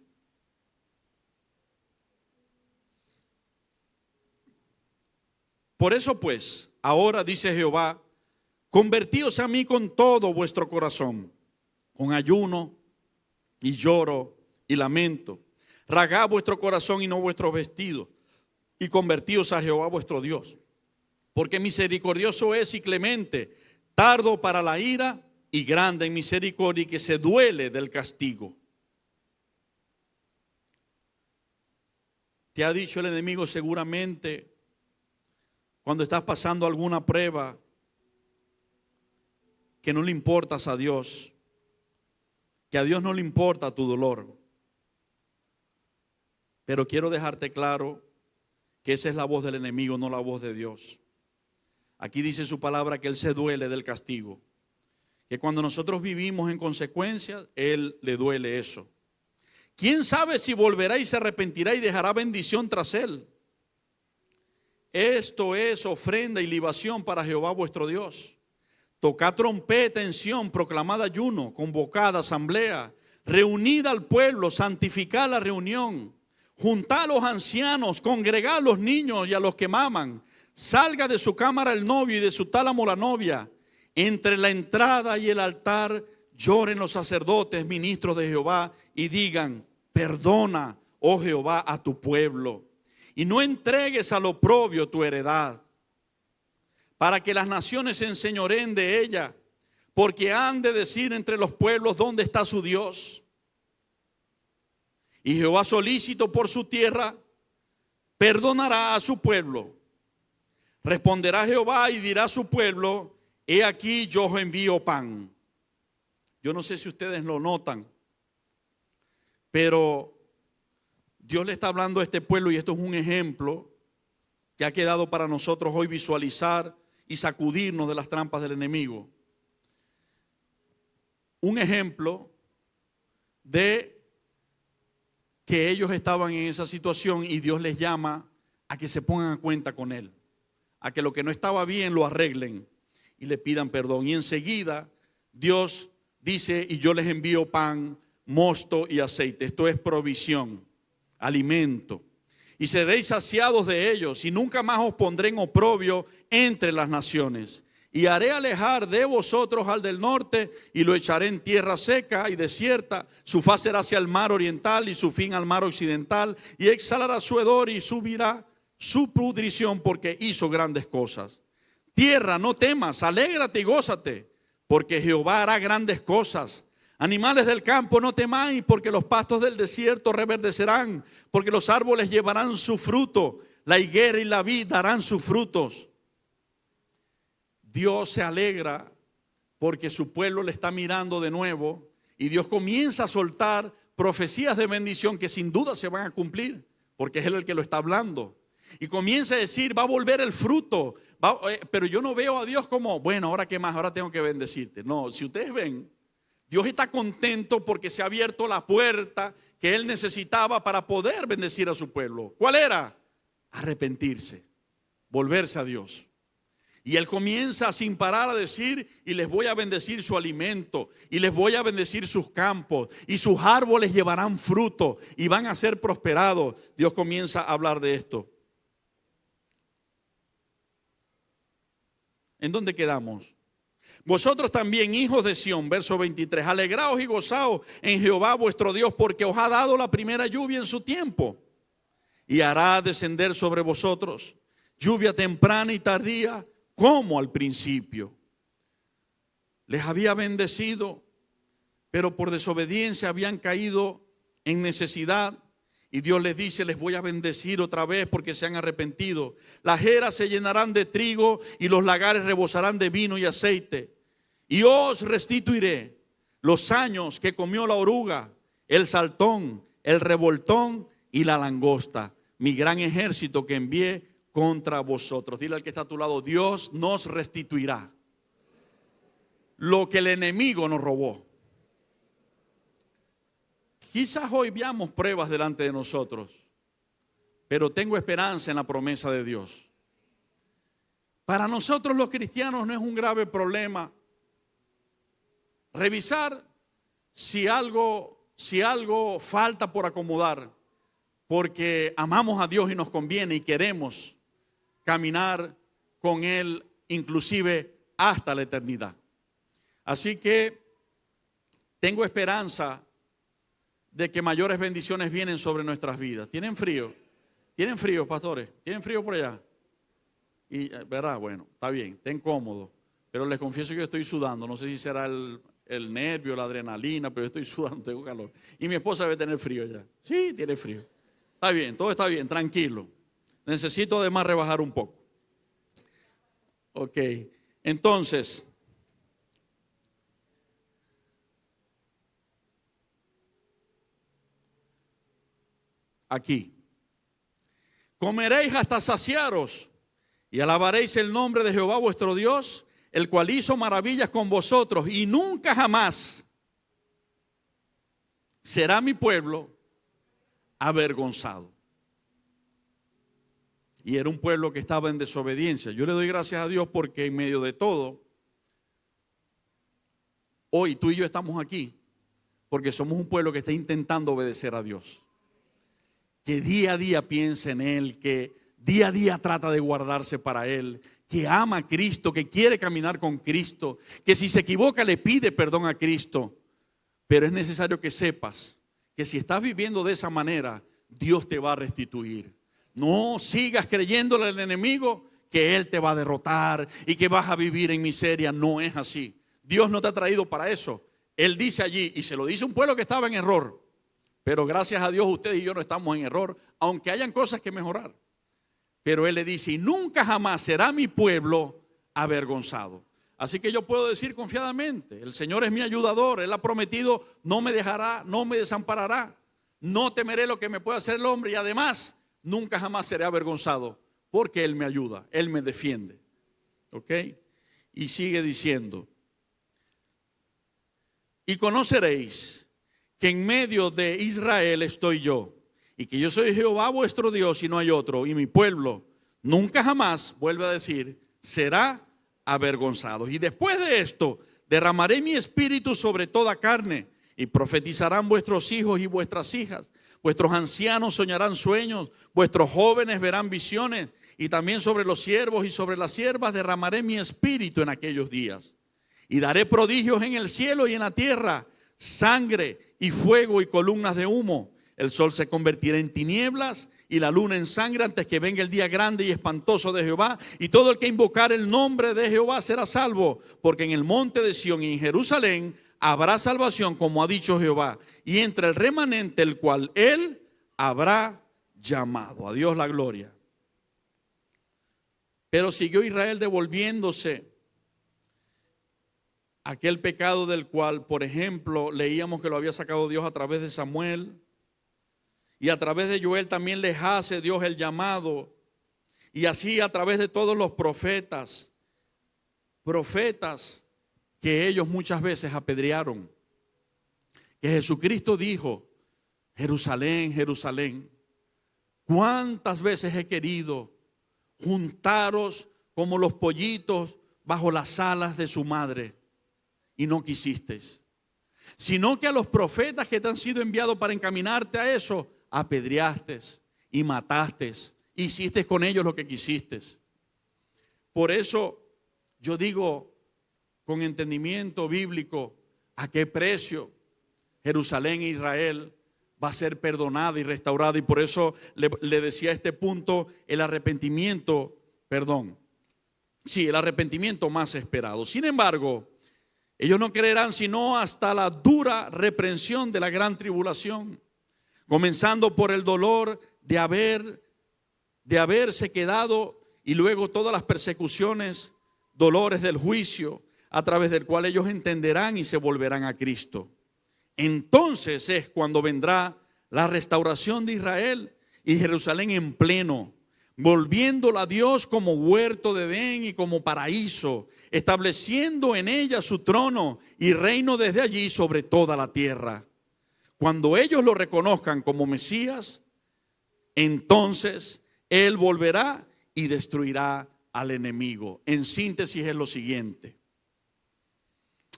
por eso pues, ahora dice Jehová, convertíos a mí con todo vuestro corazón, con ayuno y lloro y lamento. Rasgad vuestro corazón y no vuestros vestidos, y convertíos a Jehová vuestro Dios. Porque misericordioso es y clemente, tardo para la ira y grande en misericordia, y que se duele del castigo. Te ha dicho el enemigo seguramente, cuando estás pasando alguna prueba, que no le importas a Dios, que a Dios no le importa tu dolor. Pero quiero dejarte claro que esa es la voz del enemigo, no la voz de Dios. Aquí dice su palabra que Él se duele del castigo, que cuando nosotros vivimos en consecuencia, Él le duele eso. ¿Quién sabe si volverá y se arrepentirá y dejará bendición tras Él? esto es ofrenda y libación para Jehová vuestro Dios. Tocad trompeta en Sión, proclamad ayuno, convocad asamblea, reunid al pueblo, santificad la reunión, juntad a los ancianos, congregad a los niños y a los que maman. Salga de su cámara el novio y de su tálamo la novia. Entre la entrada y el altar lloren los sacerdotes, ministros de Jehová, y digan: perdona, oh Jehová, a tu pueblo, y no entregues al oprobio tu heredad, para que las naciones se enseñoreen de ella, porque han de decir entre los pueblos: ¿dónde está su Dios? Y Jehová, solícito por su tierra, perdonará a su pueblo. Responderá Jehová y dirá a su pueblo: he aquí yo os envío pan. Yo no sé si ustedes lo notan, pero Dios le está hablando a este pueblo, y esto es un ejemplo que ha quedado para nosotros hoy visualizar y sacudirnos de las trampas del enemigo. Un ejemplo de que ellos estaban en esa situación y Dios les llama a que se pongan a cuenta con Él, a que lo que no estaba bien lo arreglen y le pidan perdón. Y enseguida Dios dice: y yo les envío pan, mosto y aceite. Esto es provisión, alimento. Y seréis saciados de ellos, y nunca más os pondré en oprobio entre las naciones. Y haré alejar de vosotros al del norte, y lo echaré en tierra seca y desierta. Su faz será hacia el mar oriental y su fin al mar occidental. Y exhalará su hedor y subirá su pudrición, porque hizo grandes cosas. Tierra, no temas, alégrate y gózate, porque Jehová hará grandes cosas. Animales del campo, no temáis, porque los pastos del desierto reverdecerán, porque los árboles llevarán su fruto, la higuera y la vid darán sus frutos. Dios se alegra porque su pueblo le está mirando de nuevo, y Dios comienza a soltar profecías de bendición que sin duda se van a cumplir, porque es Él el que lo está hablando. Y comienza a decir: va a volver el fruto, pero yo no veo a Dios como, bueno, ahora qué más, ahora tengo que bendecirte. No, si ustedes ven, Dios está contento porque se ha abierto la puerta que Él necesitaba para poder bendecir a su pueblo. ¿Cuál era? Arrepentirse, volverse a Dios. Y Él comienza sin parar a decir: y les voy a bendecir su alimento, y les voy a bendecir sus campos, y sus árboles llevarán fruto, y van a ser prosperados. Dios comienza a hablar de esto. ¿En dónde quedamos? Vosotros también, hijos de Sión, verso 23, alegraos y gozaos en Jehová vuestro Dios, porque os ha dado la primera lluvia en su tiempo, y hará descender sobre vosotros lluvia temprana y tardía, como al principio. Les había bendecido, pero por desobediencia habían caído en necesidad. Y Dios les dice: les voy a bendecir otra vez porque se han arrepentido. Las eras se llenarán de trigo y los lagares rebosarán de vino y aceite. Y os restituiré los años que comió la oruga, el saltón, el revoltón y la langosta, mi gran ejército que envié contra vosotros. Dile al que está a tu lado: Dios nos restituirá lo que el enemigo nos robó. Quizás hoy veamos pruebas delante de nosotros, pero tengo esperanza en la promesa de Dios. Para nosotros los cristianos no es un grave problema revisar si algo falta por acomodar, porque amamos a Dios y nos conviene y queremos caminar con Él inclusive hasta la eternidad. Así que tengo esperanza de que mayores bendiciones vienen sobre nuestras vidas. ¿Tienen frío? ¿Tienen frío, pastores? ¿Tienen frío por allá? Y, ¿verdad? Bueno, está bien, estén cómodos. Pero les confieso que yo estoy sudando. No sé si será el nervio, la adrenalina, pero yo estoy sudando, tengo calor. Y mi esposa debe tener frío ya. Sí, tiene frío. Está bien, todo está bien, tranquilo. Necesito además rebajar un poco. Ok, entonces, aquí: comeréis hasta saciaros y alabaréis el nombre de Jehová vuestro Dios, el cual hizo maravillas con vosotros, y nunca jamás será mi pueblo avergonzado. y era un pueblo que estaba en desobediencia. Yo le doy gracias a Dios porque en medio de todo, hoy tú y yo estamos aquí porque somos un pueblo que está intentando obedecer a Dios, que día a día piensa en Él, que día a día trata de guardarse para Él, que ama a Cristo, que quiere caminar con Cristo, que si se equivoca le pide perdón a Cristo. Pero es necesario que sepas que si estás viviendo de esa manera, Dios te va a restituir. No sigas creyéndole al enemigo que Él te va a derrotar y que vas a vivir en miseria. No es así. Dios no te ha traído para eso. Él dice allí, y se lo dice un pueblo que estaba en error, pero gracias a Dios usted y yo no estamos en error, aunque hayan cosas que mejorar. Pero Él le dice, y nunca jamás será mi pueblo avergonzado. Así que yo puedo decir confiadamente, el Señor es mi ayudador, Él ha prometido, no me dejará, no me desamparará, no temeré lo que me pueda hacer el hombre, y además nunca jamás seré avergonzado, porque Él me ayuda, Él me defiende. ¿Ok? Y sigue diciendo, y conoceréis que en medio de Israel estoy yo, y que yo soy Jehová vuestro Dios y no hay otro, y mi pueblo nunca jamás, vuelve a decir, será avergonzado. Y después de esto derramaré mi espíritu sobre toda carne, y profetizarán vuestros hijos y vuestras hijas, vuestros ancianos soñarán sueños, vuestros jóvenes verán visiones, y también sobre los siervos y sobre las siervas derramaré mi espíritu en aquellos días. Y daré prodigios en el cielo y en la tierra, sangre y fuego y columnas de humo. El sol se convertirá en tinieblas y la luna en sangre antes que venga el día grande y espantoso de Jehová. Y todo el que invocar el nombre de Jehová será salvo, porque en el monte de Sión y en Jerusalén habrá salvación, como ha dicho Jehová, y entre el remanente el cual Él habrá llamado. A Dios la gloria. Pero siguió Israel devolviéndose aquel pecado del cual, por ejemplo, leíamos que lo había sacado Dios a través de Samuel, y a través de Joel también les hace Dios el llamado, y así a través de todos los profetas que ellos muchas veces apedrearon, que Jesucristo dijo, Jerusalén, Jerusalén, cuántas veces he querido juntaros como los pollitos bajo las alas de su madre, y no quisisteis, sino que a los profetas que te han sido enviados para encaminarte a eso, apedreaste y mataste, hiciste con ellos lo que quisiste. Por eso yo digo con entendimiento bíblico a qué precio Jerusalén e Israel va a ser perdonada y restaurada, y por eso le decía a este punto el arrepentimiento más esperado. Sin embargo, ellos no creerán sino hasta la dura reprensión de la gran tribulación, comenzando por el dolor de haberse quedado, y luego todas las persecuciones, dolores del juicio, a través del cual ellos entenderán y se volverán a Cristo. Entonces es cuando vendrá la restauración de Israel y Jerusalén en pleno, volviéndola a Dios como huerto de Edén y como paraíso, estableciendo en ella su trono y reino desde allí sobre toda la tierra. Cuando ellos lo reconozcan como Mesías, entonces Él volverá y destruirá al enemigo. En síntesis es lo siguiente: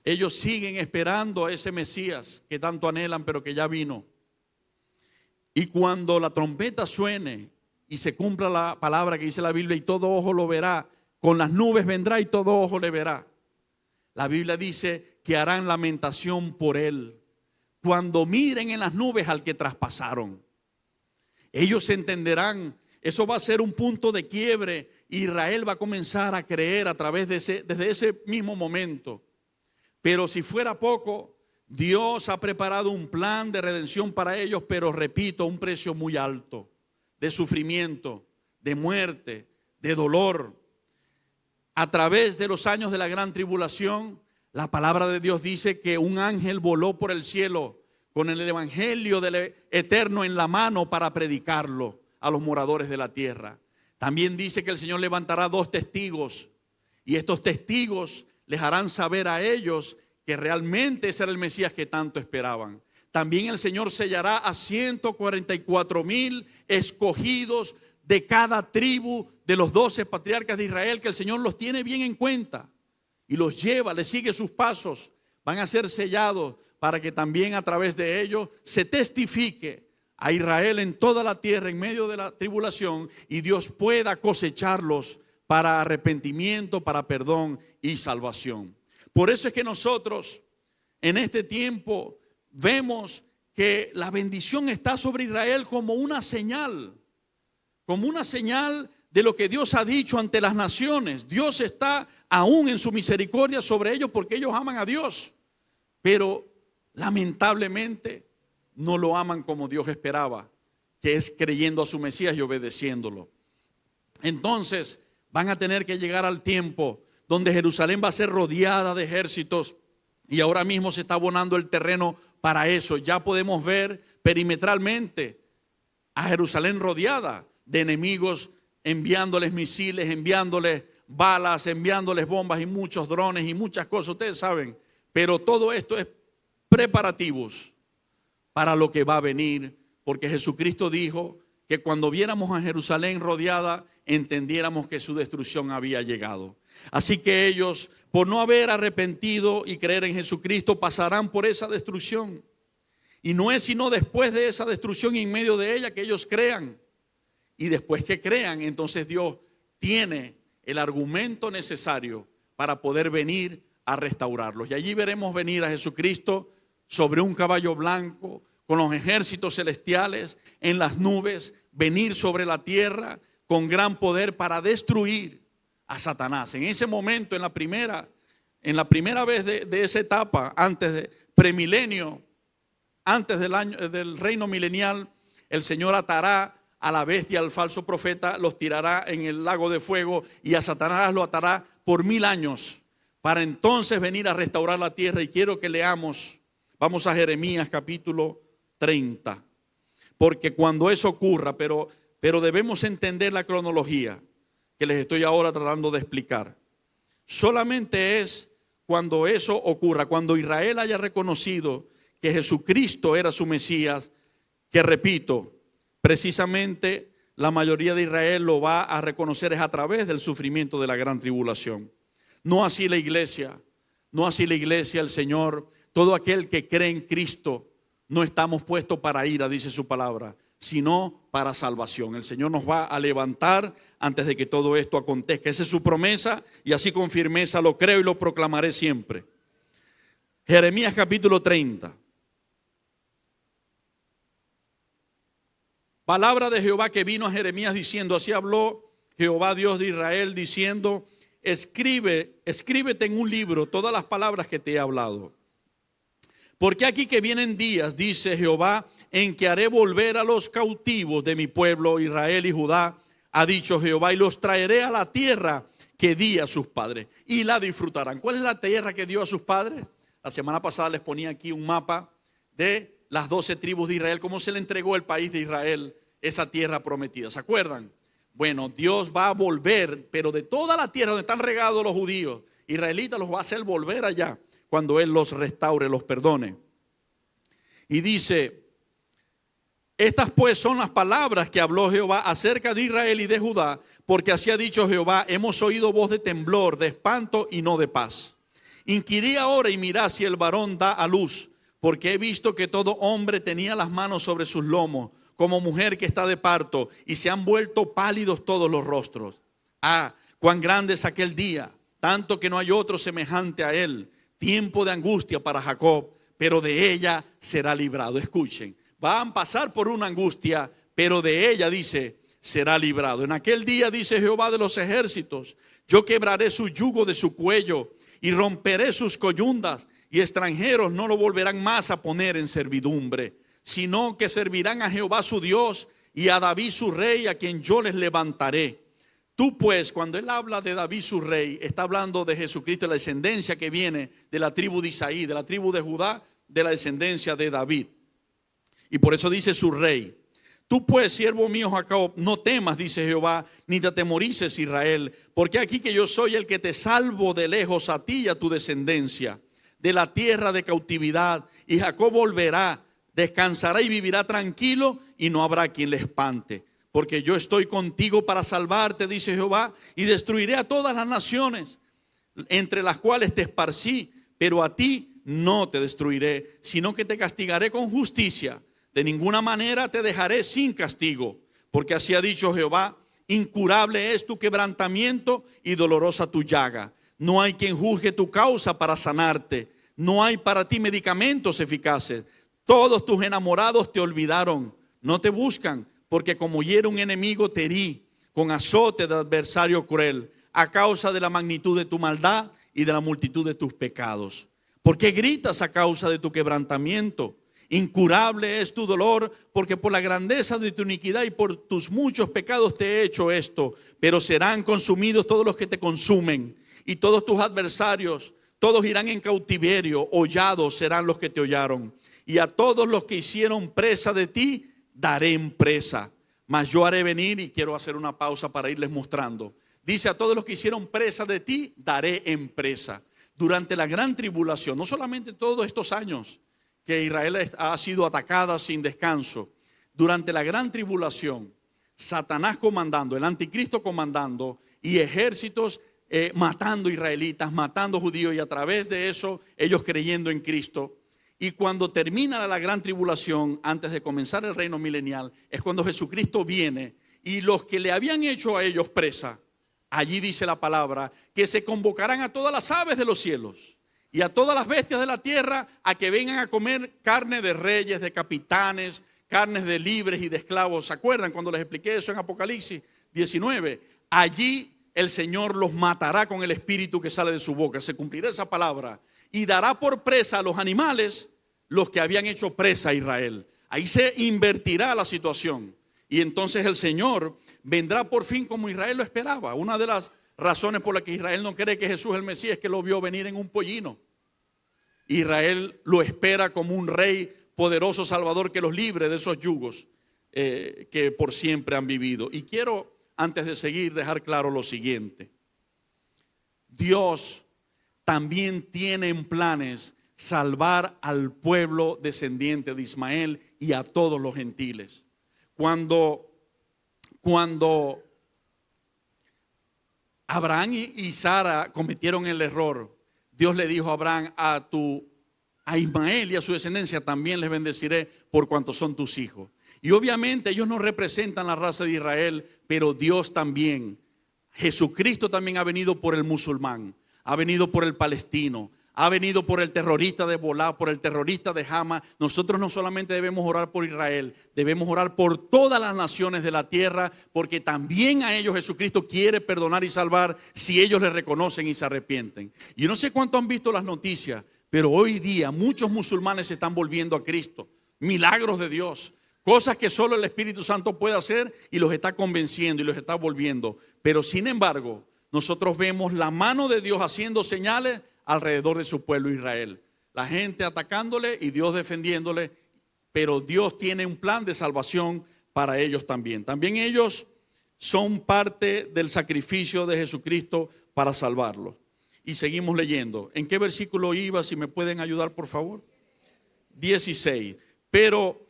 ellos siguen esperando a ese Mesías que tanto anhelan, pero que ya vino. Y cuando la trompeta suene y se cumpla la palabra que dice la Biblia, y todo ojo lo verá, con las nubes vendrá y todo ojo le verá. La Biblia dice que harán lamentación por él cuando miren en las nubes al que traspasaron. Ellos entenderán, eso va a ser un punto de quiebre. Israel va a comenzar a creer a través de desde ese mismo momento. Pero si fuera poco, Dios ha preparado un plan de redención para ellos, pero repito, un precio muy alto, de sufrimiento, de muerte, de dolor. A través de los años de la gran tribulación, la palabra de Dios dice que un ángel voló por el cielo con el evangelio del eterno en la mano para predicarlo a los moradores de la tierra. También dice que el Señor levantará 2 testigos, y estos testigos les harán saber a ellos que realmente ese era el Mesías que tanto esperaban. También el Señor sellará a 144,000 escogidos de cada tribu de los 12 patriarcas de Israel, que el Señor los tiene bien en cuenta y los lleva, les sigue sus pasos. Van a ser sellados para que también a través de ellos se testifique a Israel en toda la tierra en medio de la tribulación, y Dios pueda cosecharlos para arrepentimiento, para perdón y salvación. Por eso es que nosotros en este tiempo vemos que la bendición está sobre Israel como una señal de lo que Dios ha dicho ante las naciones. Dios está aún en su misericordia sobre ellos porque ellos aman a Dios, pero lamentablemente no lo aman como Dios esperaba, que es creyendo a su Mesías y obedeciéndolo. Entonces van a tener que llegar al tiempo donde Jerusalén va a ser rodeada de ejércitos, y ahora mismo se está abonando el terreno para eso. Ya podemos ver perimetralmente a Jerusalén rodeada de enemigos, enviándoles misiles, enviándoles balas, enviándoles bombas y muchos drones y muchas cosas, ustedes saben. Pero todo esto es preparativos para lo que va a venir, porque Jesucristo dijo que cuando viéramos a Jerusalén rodeada, entendiéramos que su destrucción había llegado. Así que ellos, por no haber arrepentido y creer en Jesucristo, pasarán por esa destrucción. Y no es sino después de esa destrucción y en medio de ella que ellos crean. Y después que crean, entonces Dios tiene el argumento necesario para poder venir a restaurarlos. Y allí veremos venir a Jesucristo sobre un caballo blanco, con los ejércitos celestiales en las nubes, venir sobre la tierra con gran poder para destruir a Satanás. En ese momento, en la primera vez de esa etapa, antes de premilenio, antes del reino milenial, el Señor atará a la bestia, al falso profeta, los tirará en el lago de fuego, y a Satanás lo atará por 1000 años para entonces venir a restaurar la tierra. Y quiero que leamos, vamos a Jeremías capítulo 30, porque cuando eso ocurra, pero debemos entender la cronología que les estoy ahora tratando de explicar. Solamente es cuando eso ocurra, cuando Israel haya reconocido que Jesucristo era su Mesías, que repito, precisamente la mayoría de Israel lo va a reconocer es a través del sufrimiento de la gran tribulación. No así la iglesia, el Señor. Todo aquel que cree en Cristo, no estamos puestos para ira, dice su palabra, sino para salvación. El Señor nos va a levantar antes de que todo esto acontezca. Esa es su promesa, y así con firmeza lo creo y lo proclamaré siempre. Jeremías capítulo 30. Palabra de Jehová que vino a Jeremías diciendo, así habló Jehová Dios de Israel diciendo, escríbete en un libro todas las palabras que te he hablado. Porque aquí que vienen días, dice Jehová, en que haré volver a los cautivos de mi pueblo Israel y Judá, ha dicho Jehová, y los traeré a la tierra que di a sus padres, y la disfrutarán. ¿Cuál es la tierra que dio a sus padres? La semana pasada les ponía aquí un mapa de las 12 tribus de Israel, cómo se le entregó el país de Israel, esa tierra prometida. ¿Se acuerdan? Bueno, Dios va a volver, pero de toda la tierra donde están regados los judíos, israelitas, los va a hacer volver allá cuando Él los restaure, los perdone. Y dice, estas pues son las palabras que habló Jehová acerca de Israel y de Judá, porque así ha dicho Jehová, hemos oído voz de temblor, de espanto y no de paz. Inquirí ahora y mirá si el varón da a luz, porque he visto que todo hombre tenía las manos sobre sus lomos, como mujer que está de parto, y se han vuelto pálidos todos los rostros. Ah, cuán grande es aquel día, tanto que no hay otro semejante a él. Tiempo de angustia para Jacob, pero de ella será librado. Escuchen, van a pasar por una angustia, pero de ella, dice, será librado. En aquel día, dice Jehová de los ejércitos, yo quebraré su yugo de su cuello y romperé sus coyundas, y extranjeros no lo volverán más a poner en servidumbre, sino que servirán a Jehová su Dios y a David su rey, a quien yo les levantaré. Tú pues, cuando él habla de David su rey, está hablando de Jesucristo, la descendencia que viene de la tribu de Isaí, de la tribu de Judá, de la descendencia de David. Y por eso dice su rey. Tú pues, siervo mío Jacob, no temas, dice Jehová, ni te atemorices Israel, porque aquí que yo soy el que te salvo de lejos a ti y a tu descendencia, de la tierra de cautividad, y Jacob volverá, descansará y vivirá tranquilo, y no habrá quien le espante. porque yo estoy contigo para salvarte, dice Jehová, y destruiré a todas las naciones, entre las cuales te esparcí, pero a ti no te destruiré, sino que te castigaré con justicia. De ninguna manera te dejaré sin castigo, porque así ha dicho Jehová, incurable es tu quebrantamiento y dolorosa tu llaga. No hay quien juzgue tu causa para sanarte. No hay para ti medicamentos eficaces. Todos tus enamorados te olvidaron, no te buscan, porque como hiere un enemigo te herí con azote de adversario cruel, a causa de la magnitud de tu maldad y de la multitud de tus pecados. ¿Por qué gritas a causa de tu quebrantamiento? Incurable es tu dolor, porque por la grandeza de tu iniquidad y por tus muchos pecados te he hecho esto. Pero serán consumidos todos los que te consumen, y todos tus adversarios, todos irán en cautiverio, hollados serán los que te hollaron. Y a todos los que hicieron presa de ti, daré en presa. Mas yo haré venir, y quiero hacer una pausa para irles mostrando. Dice, a todos los que hicieron presa de ti, daré en presa. Durante la gran tribulación, no solamente todos estos años que Israel ha sido atacada sin descanso, durante la gran tribulación, Satanás comandando, el anticristo comandando, y ejércitos matando israelitas, matando judíos, y a través de eso ellos creyendo en Cristo. Y cuando termina la gran tribulación, antes de comenzar el reino milenial, es cuando Jesucristo viene, y los que le habían hecho a ellos presa, allí dice la palabra, que se convocarán a todas las aves de los cielos y a todas las bestias de la tierra a que vengan a comer carne de reyes, de capitanes, carnes de libres y de esclavos. ¿Se acuerdan cuando les expliqué eso en Apocalipsis 19? Allí el Señor los matará con el espíritu que sale de su boca. Se cumplirá esa palabra. Y dará por presa a los animales los que habían hecho presa a Israel. Ahí se invertirá la situación. Y entonces el Señor vendrá por fin como Israel lo esperaba. Una de las razones por las que Israel no cree que Jesús es el Mesías es que lo vio venir en un pollino. Israel lo espera como un rey poderoso salvador que los libre de esos yugos que por siempre han vivido. Y quiero, antes de seguir, dejar claro lo siguiente. Dios también tiene en planes salvar al pueblo descendiente de Ismael y a todos los gentiles. Cuando Abraham y Sara cometieron el error, Dios le dijo a Abraham, a Ismael y a su descendencia también les bendeciré por cuanto son tus hijos. Y obviamente ellos no representan la raza de Israel, pero Dios también, Jesucristo también ha venido por el musulmán, ha venido por el palestino, ha venido por el terrorista de Hezbolá, por el terrorista de Hamas. Nosotros no solamente debemos orar por Israel, debemos orar por todas las naciones de la tierra, porque también a ellos Jesucristo quiere perdonar y salvar si ellos le reconocen y se arrepienten. Yo no sé cuánto han visto las noticias, pero hoy día muchos musulmanes se están volviendo a Cristo. Milagros de Dios, cosas que solo el Espíritu Santo puede hacer y los está convenciendo y los está volviendo. Pero sin embargo, nosotros vemos la mano de Dios haciendo señales alrededor de su pueblo Israel. La gente atacándole y Dios defendiéndole, pero Dios tiene un plan de salvación para ellos también. También ellos son parte del sacrificio de Jesucristo para salvarlos. Y seguimos leyendo. ¿En qué versículo iba? Si me pueden ayudar, por favor. 16. Pero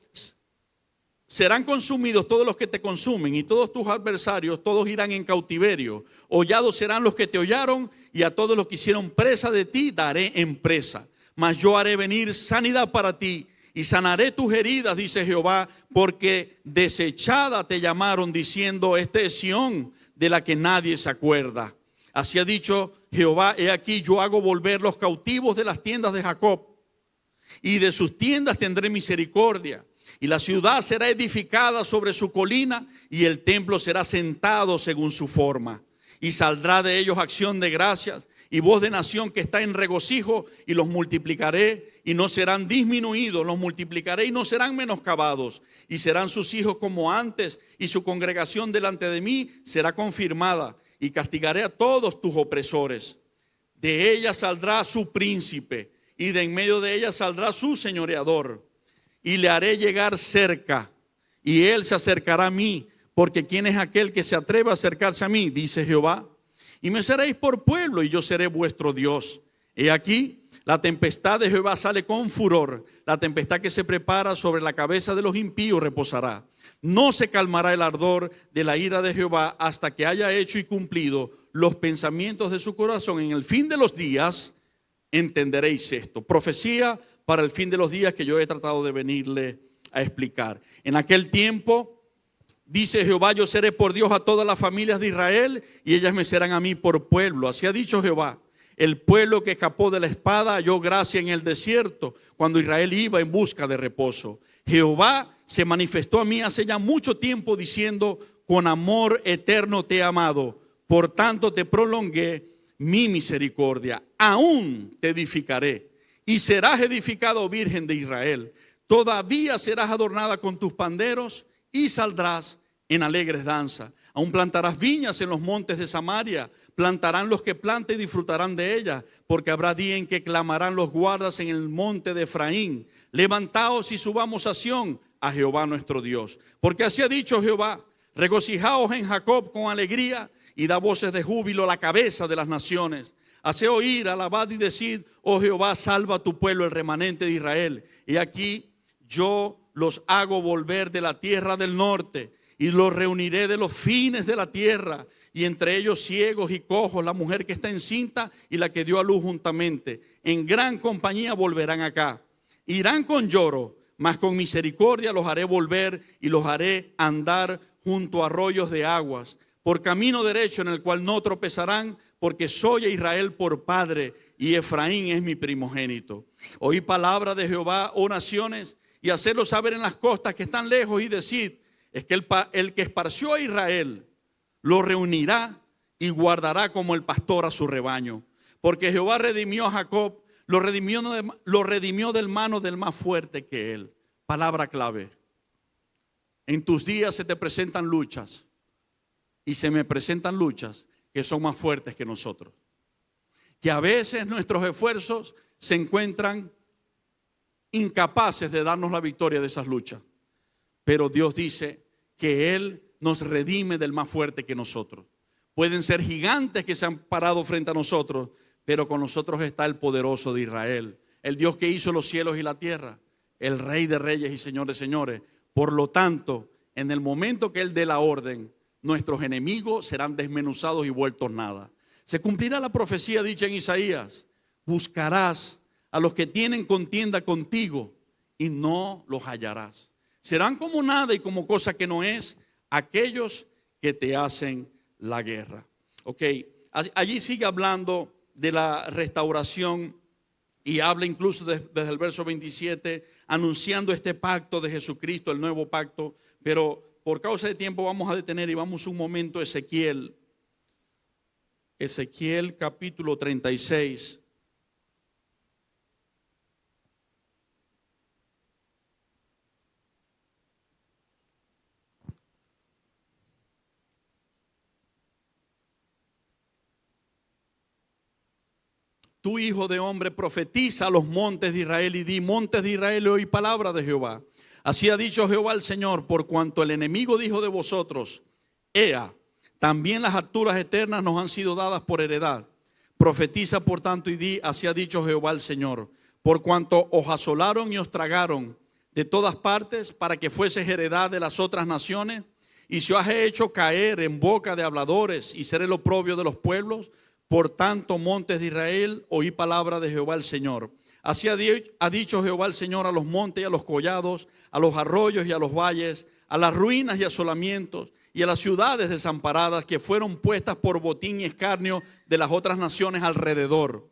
serán consumidos todos los que te consumen, y todos tus adversarios, todos irán en cautiverio. Hollados serán los que te hollaron, y a todos los que hicieron presa de ti daré en presa. Mas yo haré venir sanidad para ti, y sanaré tus heridas, dice Jehová, porque desechada te llamaron, diciendo, esta es Sión, de la que nadie se acuerda. Así ha dicho Jehová, he aquí yo hago volver los cautivos de las tiendas de Jacob, y de sus tiendas tendré misericordia. Y la ciudad será edificada sobre su colina, y el templo será sentado según su forma. Y saldrá de ellos acción de gracias y voz de nación que está en regocijo, y los multiplicaré y no serán disminuidos, los multiplicaré y no serán menoscabados, y serán sus hijos como antes, y su congregación delante de mí será confirmada, y castigaré a todos tus opresores. De ella saldrá su príncipe, y de en medio de ella saldrá su señoreador. Y le haré llegar cerca, y él se acercará a mí, porque ¿quién es aquel que se atreva a acercarse a mí? Dice Jehová. Y me seréis por pueblo, y yo seré vuestro Dios. He aquí, La tempestad de Jehová sale con furor. La tempestad que se prepara sobre la cabeza de los impíos reposará. No se calmará el ardor de la ira de Jehová hasta que haya hecho y cumplido los pensamientos de su corazón. En el fin de los días entenderéis esto. Profecía para el fin de los días que yo he tratado de venirle a explicar. En aquel tiempo, dice Jehová, yo seré por Dios a todas las familias de Israel y ellas me serán a mí por pueblo. Así ha dicho Jehová. El pueblo que escapó de la espada halló gracia en el desierto, cuando Israel iba en busca de reposo. Jehová se manifestó a mí hace ya mucho tiempo diciendo, con amor eterno te he amado, por tanto te prolongué mi misericordia. Aún te edificaré y serás edificado, Virgen de Israel. Todavía serás adornada con tus panderos y saldrás en alegres danzas. Aún plantarás viñas en los montes de Samaria. Plantarán los que planten y disfrutarán de ella, porque habrá día en que clamarán los guardas en el monte de Efraín. Levantaos y subamos a Sión, a Jehová nuestro Dios. Porque así ha dicho Jehová, regocijaos en Jacob con alegría y da voces de júbilo a la cabeza de las naciones. Haced oír, alabad y decid, oh Jehová, salva a tu pueblo, el remanente de Israel. Y aquí yo los hago volver de la tierra del norte y los reuniré de los fines de la tierra, y entre ellos ciegos y cojos, la mujer que está encinta y la que dio a luz juntamente. En gran compañía volverán acá. Irán con lloro, mas con misericordia los haré volver y los haré andar junto a arroyos de aguas, por camino derecho en el cual no tropezarán, porque soy a Israel por padre y Efraín es mi primogénito. Oí palabra de Jehová, oh naciones, y hacerlo saber en las costas que están lejos, y decid, es que el que esparció a Israel lo reunirá y guardará como el pastor a su rebaño. Porque Jehová redimió a Jacob, lo redimió del mano del más fuerte que él. Palabra clave. En tus días se te presentan luchas y se me presentan luchas que son más fuertes que nosotros. Que a veces nuestros esfuerzos se encuentran incapaces de darnos la victoria de esas luchas. Pero Dios dice que Él nos redime del más fuerte que nosotros. Pueden ser gigantes que se han parado frente a nosotros, pero con nosotros está el poderoso de Israel, el Dios que hizo los cielos y la tierra, el Rey de reyes y Señor de señores. Por lo tanto, en el momento que Él dé la orden, nuestros enemigos serán desmenuzados y vueltos nada. Se cumplirá la profecía dicha en Isaías: buscarás a los que tienen contienda contigo y no los hallarás. Serán como nada y como cosa que no es aquellos que te hacen la guerra. Ok, allí sigue hablando de la restauración y habla incluso desde el verso 27, anunciando este pacto de Jesucristo, el nuevo pacto. Pero por causa de tiempo vamos a detener y vamos un momento a Ezequiel capítulo 36. Tú, hijo de hombre, profetiza a los montes de Israel y di: montes de Israel, oí palabra de Jehová. Así ha dicho Jehová el Señor: por cuanto el enemigo dijo de vosotros, Ea, también las alturas eternas nos han sido dadas por heredad. Profetiza por tanto y di: así ha dicho Jehová el Señor, por cuanto os asolaron y os tragaron de todas partes para que fueses heredad de las otras naciones, y se os ha hecho caer en boca de habladores y ser el oprobio de los pueblos. Por tanto, montes de Israel, oí palabra de Jehová el Señor. Así ha dicho Jehová el Señor a los montes y a los collados, a los arroyos y a los valles, a las ruinas y asolamientos, y a las ciudades desamparadas que fueron puestas por botín y escarnio de las otras naciones alrededor.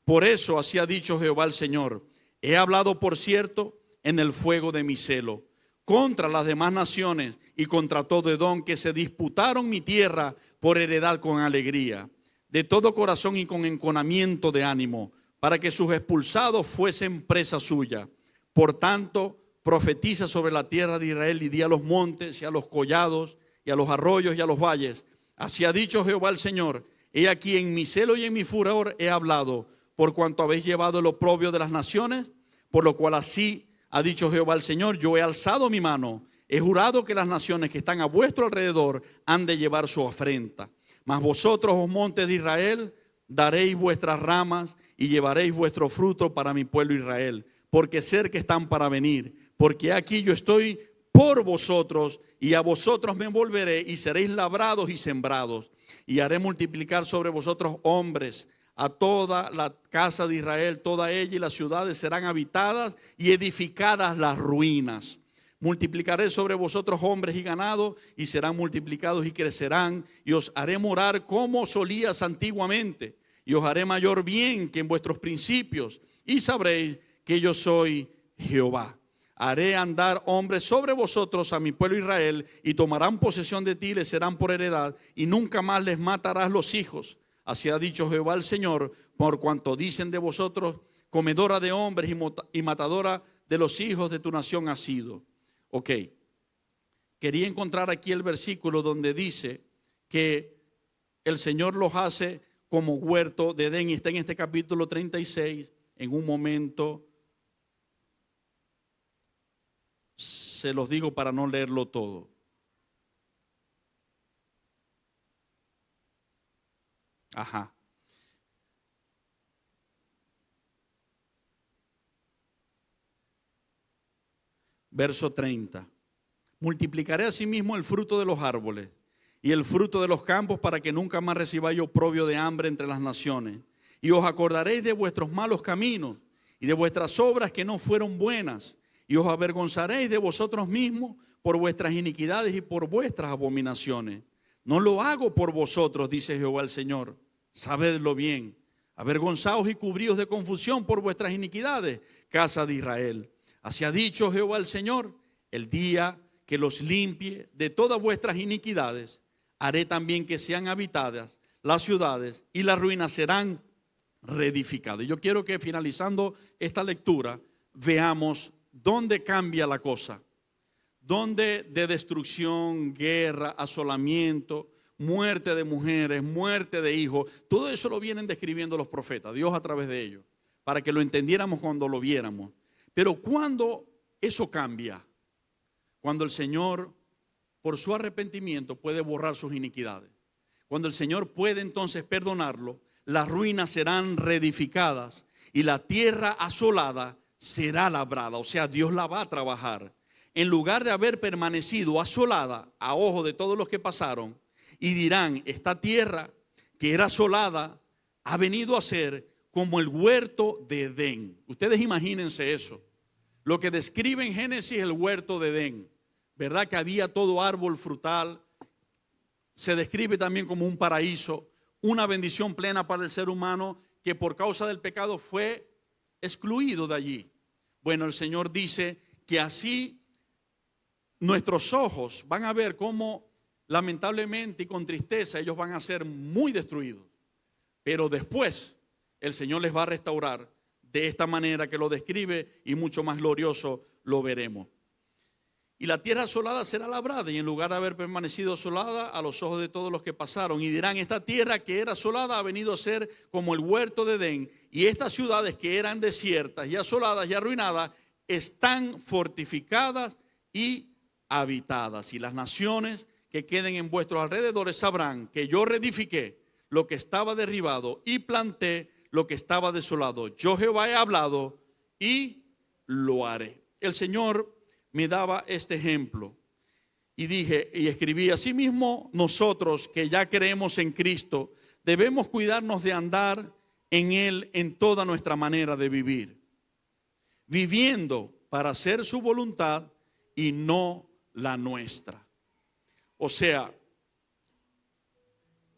Por eso, así ha dicho Jehová el Señor: he hablado, por cierto, en el fuego de mi celo, contra las demás naciones y contra todo Edom, que se disputaron mi tierra por heredad con alegría, de todo corazón y con enconamiento de ánimo, para que sus expulsados fuesen presa suya. Por tanto, profetiza sobre la tierra de Israel y di a los montes y a los collados y a los arroyos y a los valles: así ha dicho Jehová el Señor: he aquí en mi celo y en mi furor he hablado, por cuanto habéis llevado el oprobio de las naciones, por lo cual así ha dicho Jehová el Señor: yo he alzado mi mano, he jurado que las naciones que están a vuestro alrededor han de llevar su afrenta. Mas vosotros, oh montes de Israel, daréis vuestras ramas y llevaréis vuestro fruto para mi pueblo Israel, porque cerca están para venir, porque aquí yo estoy por vosotros y a vosotros me volveré y seréis labrados y sembrados y haré multiplicar sobre vosotros hombres a toda la casa de Israel, toda ella y las ciudades serán habitadas y edificadas las ruinas. Multiplicaré sobre vosotros hombres y ganado y serán multiplicados y crecerán y os haré morar como solías antiguamente y os haré mayor bien que en vuestros principios y sabréis que yo soy Jehová. Haré andar hombres sobre vosotros a mi pueblo Israel y tomarán posesión de ti, les serán por heredad y nunca más les matarás los hijos. Así ha dicho Jehová el Señor, por cuanto dicen de vosotros, comedora de hombres y matadora de los hijos de tu nación ha sido. Ok, quería encontrar aquí el versículo donde dice que el Señor los hace como huerto de Edén y está en este capítulo 36. En un momento se los digo para no leerlo todo. Ajá. Verso 30. Multiplicaré asimismo el fruto de los árboles y el fruto de los campos para que nunca más recibáis oprobio de hambre entre las naciones. Y os acordaréis de vuestros malos caminos y de vuestras obras que no fueron buenas. Y os avergonzaréis de vosotros mismos por vuestras iniquidades y por vuestras abominaciones. No lo hago por vosotros, dice Jehová el Señor. Sabedlo bien. Avergonzaos y cubríos de confusión por vuestras iniquidades, casa de Israel. Así ha dicho Jehová el Señor, el día que los limpie de todas vuestras iniquidades, haré también que sean habitadas las ciudades y las ruinas serán reedificadas. Yo quiero que finalizando esta lectura veamos dónde cambia la cosa, dónde de destrucción, guerra, asolamiento, muerte de mujeres, muerte de hijos, todo eso lo vienen describiendo los profetas, Dios a través de ellos, para que lo entendiéramos cuando lo viéramos. Pero cuando eso cambia, cuando el Señor, por su arrepentimiento, puede borrar sus iniquidades, cuando el Señor puede entonces perdonarlo, las ruinas serán reedificadas y la tierra asolada será labrada. O sea, Dios la va a trabajar. En lugar de haber permanecido asolada a ojo de todos los que pasaron, y dirán, esta tierra que era asolada ha venido a ser como el huerto de Edén. Ustedes imagínense eso. Lo que describe en Génesis el huerto de Edén, ¿verdad? Que había todo árbol frutal. Se describe también como un paraíso, una bendición plena para el ser humano que por causa del pecado fue excluido de allí. Bueno, el Señor dice que así nuestros ojos van a ver cómo lamentablemente y con tristeza ellos van a ser muy destruidos. Pero después el Señor les va a restaurar de esta manera que lo describe y mucho más glorioso lo veremos. Y la tierra asolada será labrada y en lugar de haber permanecido asolada a los ojos de todos los que pasaron y dirán, esta tierra que era asolada ha venido a ser como el huerto de Edén y estas ciudades que eran desiertas y asoladas y arruinadas están fortificadas y habitadas y las naciones que queden en vuestros alrededores sabrán que yo reedifiqué lo que estaba derribado y planté lo que estaba desolado. Yo Jehová he hablado y lo haré. El Señor me daba este ejemplo y dije y escribí, asimismo nosotros que ya creemos en Cristo debemos cuidarnos de andar en Él en toda nuestra manera de vivir, viviendo para hacer su voluntad y no la nuestra. O sea,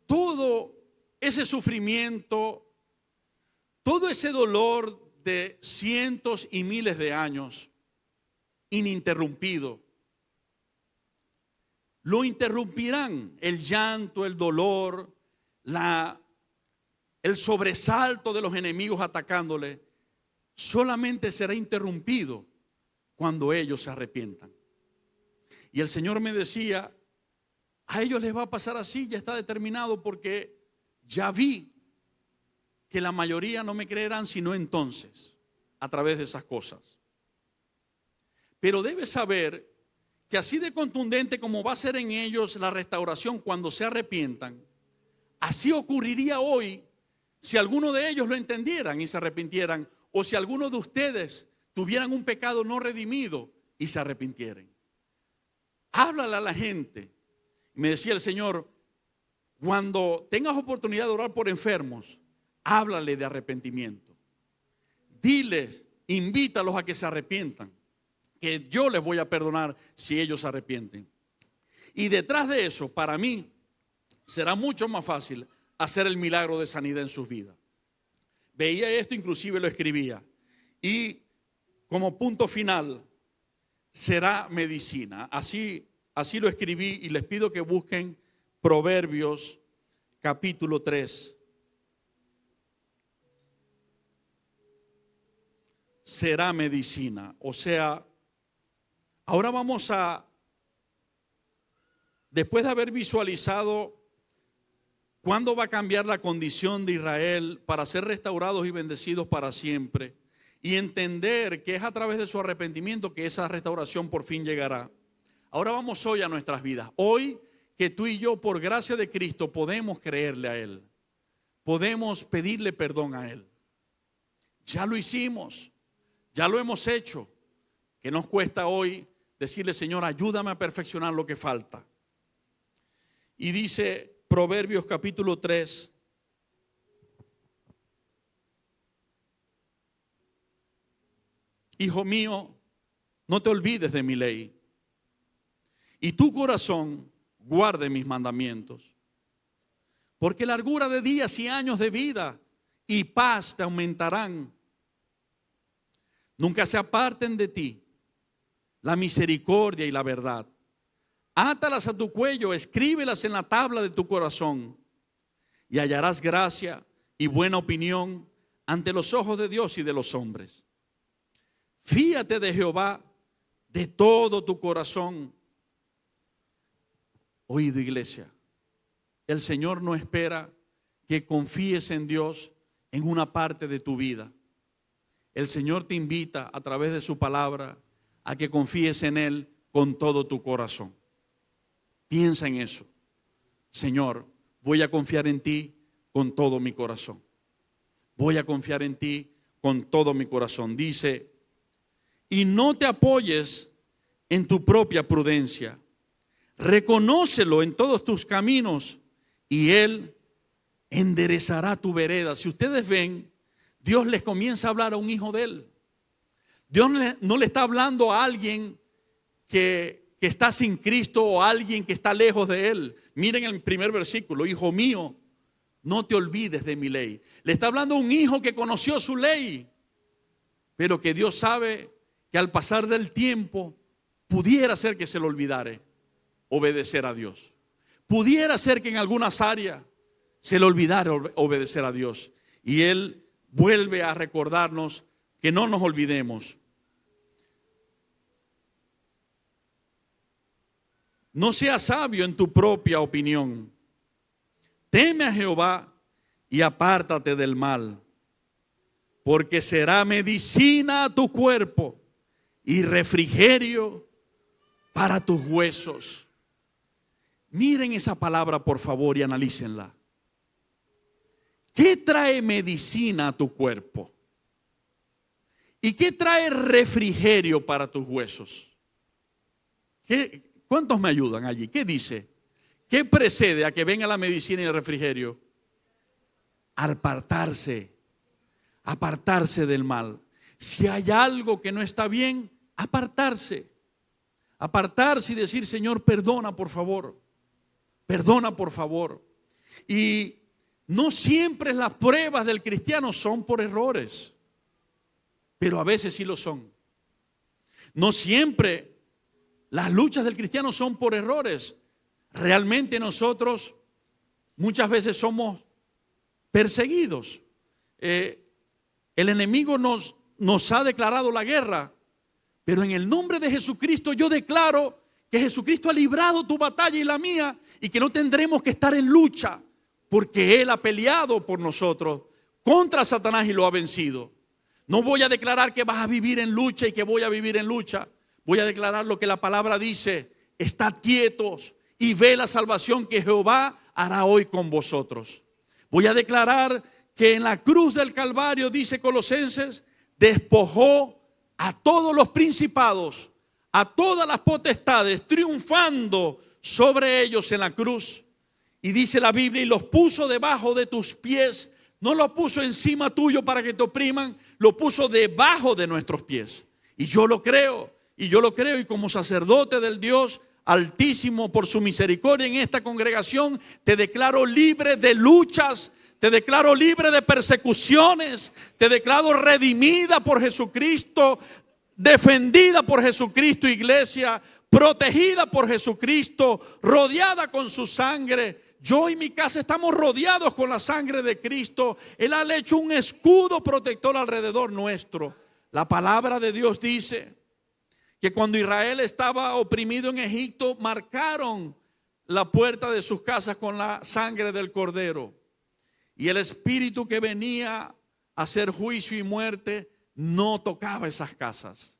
todo ese sufrimiento, todo ese dolor de cientos y miles de años ininterrumpido, lo interrumpirán el llanto, el dolor, el sobresalto de los enemigos atacándole, solamente será interrumpido cuando ellos se arrepientan. Y el Señor me decía, a ellos les va a pasar así, ya está determinado, porque ya vi que la mayoría no me creerán sino entonces, a través de esas cosas. Pero debes saber que así de contundente como va a ser en ellos la restauración cuando se arrepientan, así ocurriría hoy si alguno de ellos lo entendieran y se arrepintieran, o si alguno de ustedes tuvieran un pecado no redimido y se arrepintieran. Háblale a la gente. Me decía el Señor, cuando tengas oportunidad de orar por enfermos, háblale de arrepentimiento. Diles, invítalos a que se arrepientan, que yo les voy a perdonar si ellos se arrepienten. Y detrás de eso, para mí, será mucho más fácil hacer el milagro de sanidad en sus vidas. Veía esto, inclusive lo escribía. Y como punto final, será medicina. Así lo escribí y les pido que busquen Proverbios capítulo 3. Será medicina. O sea, ahora vamos a, después de haber visualizado cuándo va a cambiar la condición de Israel para ser restaurados y bendecidos para siempre, y entender que es a través de su arrepentimiento que esa restauración por fin llegará. Ahora vamos hoy a nuestras vidas. Hoy que tú y yo, por gracia de Cristo, podemos creerle a Él. Podemos pedirle perdón a Él. Ya lo hicimos. Ya lo hemos hecho. ¿Qué nos cuesta hoy decirle, Señor, ayúdame a perfeccionar lo que falta? Y dice Proverbios capítulo 3. Hijo mío, no te olvides de mi ley, y tu corazón guarde mis mandamientos, porque largura de días y años de vida y paz te aumentarán. Nunca se aparten de ti la misericordia y la verdad. Átalas a tu cuello, escríbelas en la tabla de tu corazón, y hallarás gracia y buena opinión ante los ojos de Dios y de los hombres. Fíate de Jehová de todo tu corazón. Oído, iglesia, el Señor no espera que confíes en Dios en una parte de tu vida. El Señor te invita a través de su palabra a que confíes en Él con todo tu corazón. Piensa en eso. Señor, voy a confiar en ti con todo mi corazón. Voy a confiar en ti con todo mi corazón. Dice, y no te apoyes en tu propia prudencia. Reconócelo en todos tus caminos y Él enderezará tu vereda. Si ustedes ven, Dios les comienza a hablar a un hijo de Él. Dios no le está hablando a alguien que está sin Cristo o a alguien que está lejos de Él. Miren el primer versículo, hijo mío, no te olvides de mi ley. Le está hablando a un hijo que conoció su ley, pero que Dios sabe que al pasar del tiempo pudiera ser que se le olvidara obedecer a Dios. Pudiera ser que en algunas áreas se le olvidara obedecer a Dios. Y Él vuelve a recordarnos que no nos olvidemos. No seas sabio en tu propia opinión. Teme a Jehová y apártate del mal, porque será medicina a tu cuerpo y refrigerio para tus huesos. Miren esa palabra, por favor, y analícenla. ¿Qué trae medicina a tu cuerpo? ¿Y qué trae refrigerio para tus huesos? ¿Cuántos me ayudan allí? ¿Qué dice? ¿Qué precede a que venga la medicina y el refrigerio? Apartarse del mal. Si hay algo que no está bien, apartarse y decir, Señor, perdona por favor. Perdona por favor. Y no siempre las pruebas del cristiano son por errores, pero a veces sí lo son. No siempre las luchas del cristiano son por errores. Realmente nosotros muchas veces somos perseguidos. El enemigo nos ha declarado la guerra, pero en el nombre de Jesucristo yo declaro que Jesucristo ha librado tu batalla y la mía, y que no tendremos que estar en lucha, porque Él ha peleado por nosotros contra Satanás y lo ha vencido. No voy a declarar que vas a vivir en lucha y que voy a vivir en lucha. Voy a declarar lo que la palabra dice: estad quietos y ve la salvación que Jehová hará hoy con vosotros. Voy a declarar que en la cruz del Calvario, dice Colosenses, despojó a todos los principados, a todas las potestades, triunfando sobre ellos en la cruz. Y dice la Biblia, y los puso debajo de tus pies. No lo puso encima tuyo para que te opriman, lo puso debajo de nuestros pies. Y yo lo creo, y como sacerdote del Dios Altísimo, por su misericordia en esta congregación, te declaro libre de luchas, te declaro libre de persecuciones, te declaro redimida por Jesucristo, defendida por Jesucristo, iglesia, protegida por Jesucristo, rodeada con su sangre. Yo y mi casa estamos rodeados con la sangre de Cristo. Él ha hecho un escudo protector alrededor nuestro. La palabra de Dios dice que cuando Israel estaba oprimido en Egipto, marcaron la puerta de sus casas con la sangre del cordero. Y el espíritu que venía a hacer juicio y muerte no tocaba esas casas.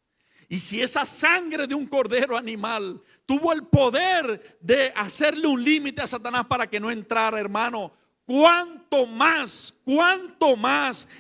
Y si esa sangre de un cordero animal tuvo el poder de hacerle un límite a Satanás para que no entrara, hermano, cuánto más,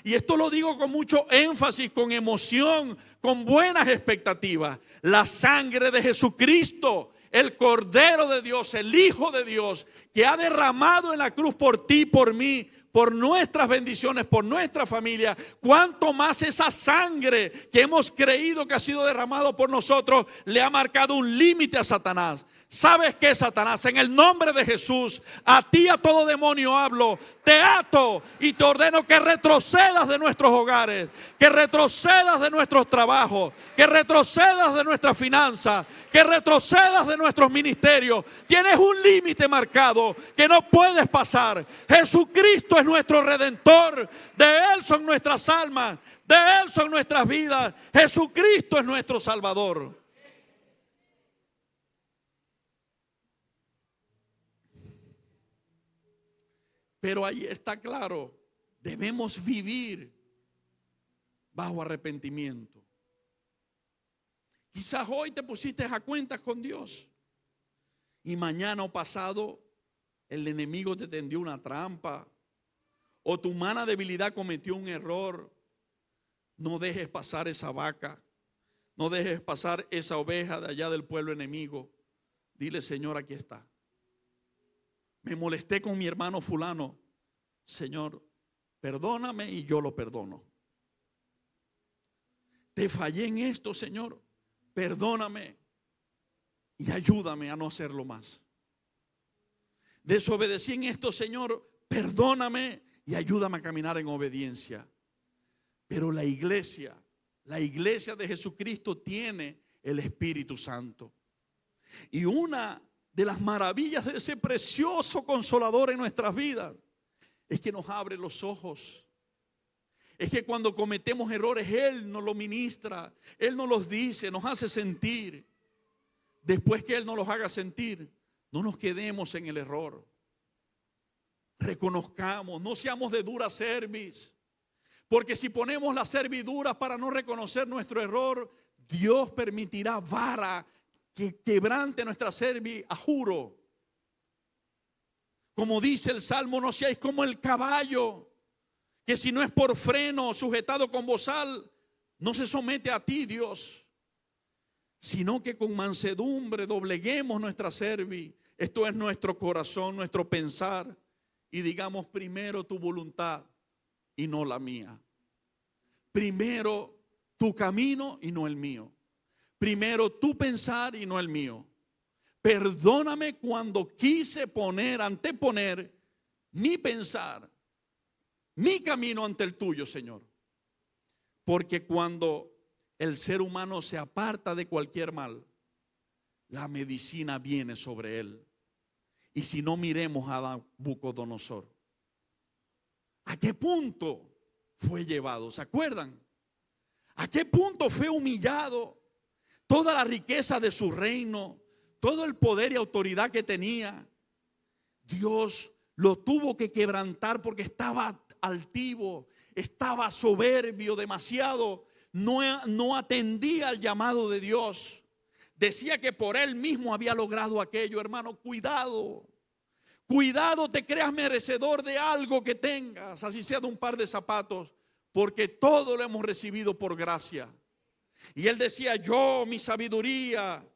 y esto lo digo con mucho énfasis, con emoción, con buenas expectativas, la sangre de Jesucristo, el Cordero de Dios, el Hijo de Dios, que ha derramado en la cruz por ti, por mí, por nuestras bendiciones, por nuestra familia. Cuánto más esa sangre que hemos creído que ha sido derramado por nosotros le ha marcado un límite a Satanás. ¿Sabes qué, Satanás? En el nombre de Jesús, a ti, a todo demonio hablo, te ato y te ordeno que retrocedas de nuestros hogares, que retrocedas de nuestros trabajos, que retrocedas de nuestras finanzas, que retrocedas de nuestros ministerios. Tienes un límite marcado que no puedes pasar. Jesucristo es nuestro Redentor, de Él son nuestras almas, de Él son nuestras vidas. Jesucristo es nuestro Salvador. Pero ahí está claro, debemos vivir bajo arrepentimiento. Quizás hoy te pusiste a cuentas con Dios y mañana o pasado el enemigo te tendió una trampa o tu humana debilidad cometió un error. No dejes pasar esa vaca, no dejes pasar esa oveja de allá del pueblo enemigo. Dile: Señor, aquí está. Me molesté con mi hermano fulano. Señor, perdóname y yo lo perdono. Te fallé en esto, Señor. Perdóname y ayúdame a no hacerlo más. Desobedecí en esto, Señor. Perdóname y ayúdame a caminar en obediencia. Pero la iglesia de Jesucristo tiene el Espíritu Santo. Y una de las maravillas de ese precioso consolador en nuestras vidas es que nos abre los ojos. Es que cuando cometemos errores, Él nos lo ministra, Él nos los dice, nos hace sentir. Después que Él nos los haga sentir, no nos quedemos en el error. Reconozcamos, no seamos de dura cerviz. Porque si ponemos la servidura para no reconocer nuestro error, Dios permitirá vara que quebrante nuestra cerviz a juro. Como dice el Salmo, no seáis como el caballo, que si no es por freno, sujetado con bozal, no se somete a ti, Dios, sino que con mansedumbre dobleguemos nuestra cerviz. Esto es nuestro corazón, nuestro pensar, y digamos: primero tu voluntad y no la mía. Primero tu camino y no el mío. Primero tu pensar y no el mío. Perdóname cuando quise anteponer mi pensar, mi camino ante el tuyo, Señor. Porque cuando el ser humano se aparta de cualquier mal, la medicina viene sobre él. Y si no, miremos a Nabucodonosor. ¿A qué punto fue llevado? ¿Se acuerdan? ¿A qué punto fue humillado? Toda la riqueza de su reino, todo el poder y autoridad que tenía, Dios lo tuvo que quebrantar porque estaba altivo, estaba soberbio demasiado, no atendía al llamado de Dios. Decía que por él mismo había logrado aquello. Hermano, cuidado Cuidado te creas merecedor de algo que tengas, así sea de un par de zapatos, porque todo lo hemos recibido por gracia. Y él decía, yo, mi sabiduría,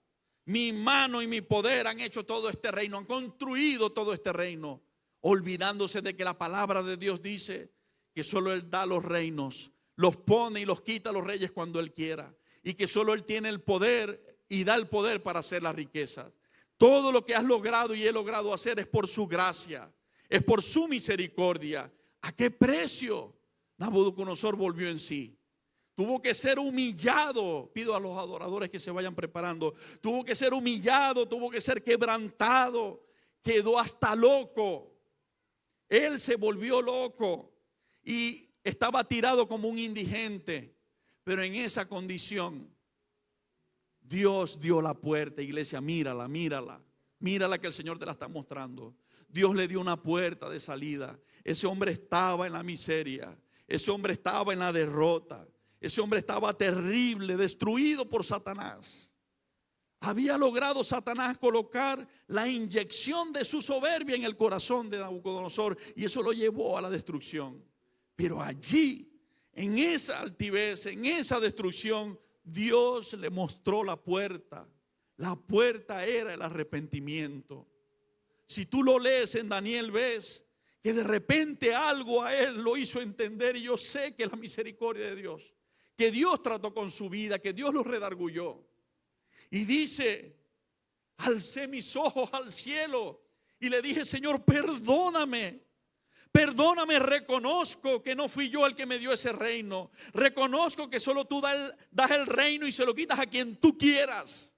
mi mano y mi poder han hecho todo este reino, han construido todo este reino, olvidándose de que la palabra de Dios dice que solo Él da los reinos, los pone y los quita a los reyes cuando Él quiera, y que solo Él tiene el poder y da el poder para hacer las riquezas. Todo lo que has logrado y he logrado hacer es por su gracia, es por su misericordia. ¿A qué precio? Nabucodonosor volvió en sí. Tuvo que ser humillado. Pido a los adoradores que se vayan preparando. Tuvo que ser humillado, tuvo que ser quebrantado. Quedó hasta loco. Él se volvió loco y estaba tirado como un indigente. Pero en esa condición, Dios dio la puerta. Iglesia, mírala, mírala. Mírala que el Señor te la está mostrando. Dios le dio una puerta de salida. Ese hombre estaba en la miseria. Ese hombre estaba en la derrota. Ese hombre estaba terrible, destruido por Satanás. Había logrado Satanás colocar la inyección de su soberbia en el corazón de Nabucodonosor y eso lo llevó a la destrucción. Pero allí, en esa altivez, en esa destrucción, Dios le mostró la puerta. La puerta era el arrepentimiento. Si tú lo lees en Daniel, ves que de repente algo a él lo hizo entender, y yo sé que es la misericordia de Dios, que Dios trató con su vida, que Dios lo redarguyó. Y dice, alcé mis ojos al cielo y le dije, Señor, perdóname. Perdóname, reconozco que no fui yo el que me dio ese reino. Reconozco que solo tú das el reino y se lo quitas a quien tú quieras.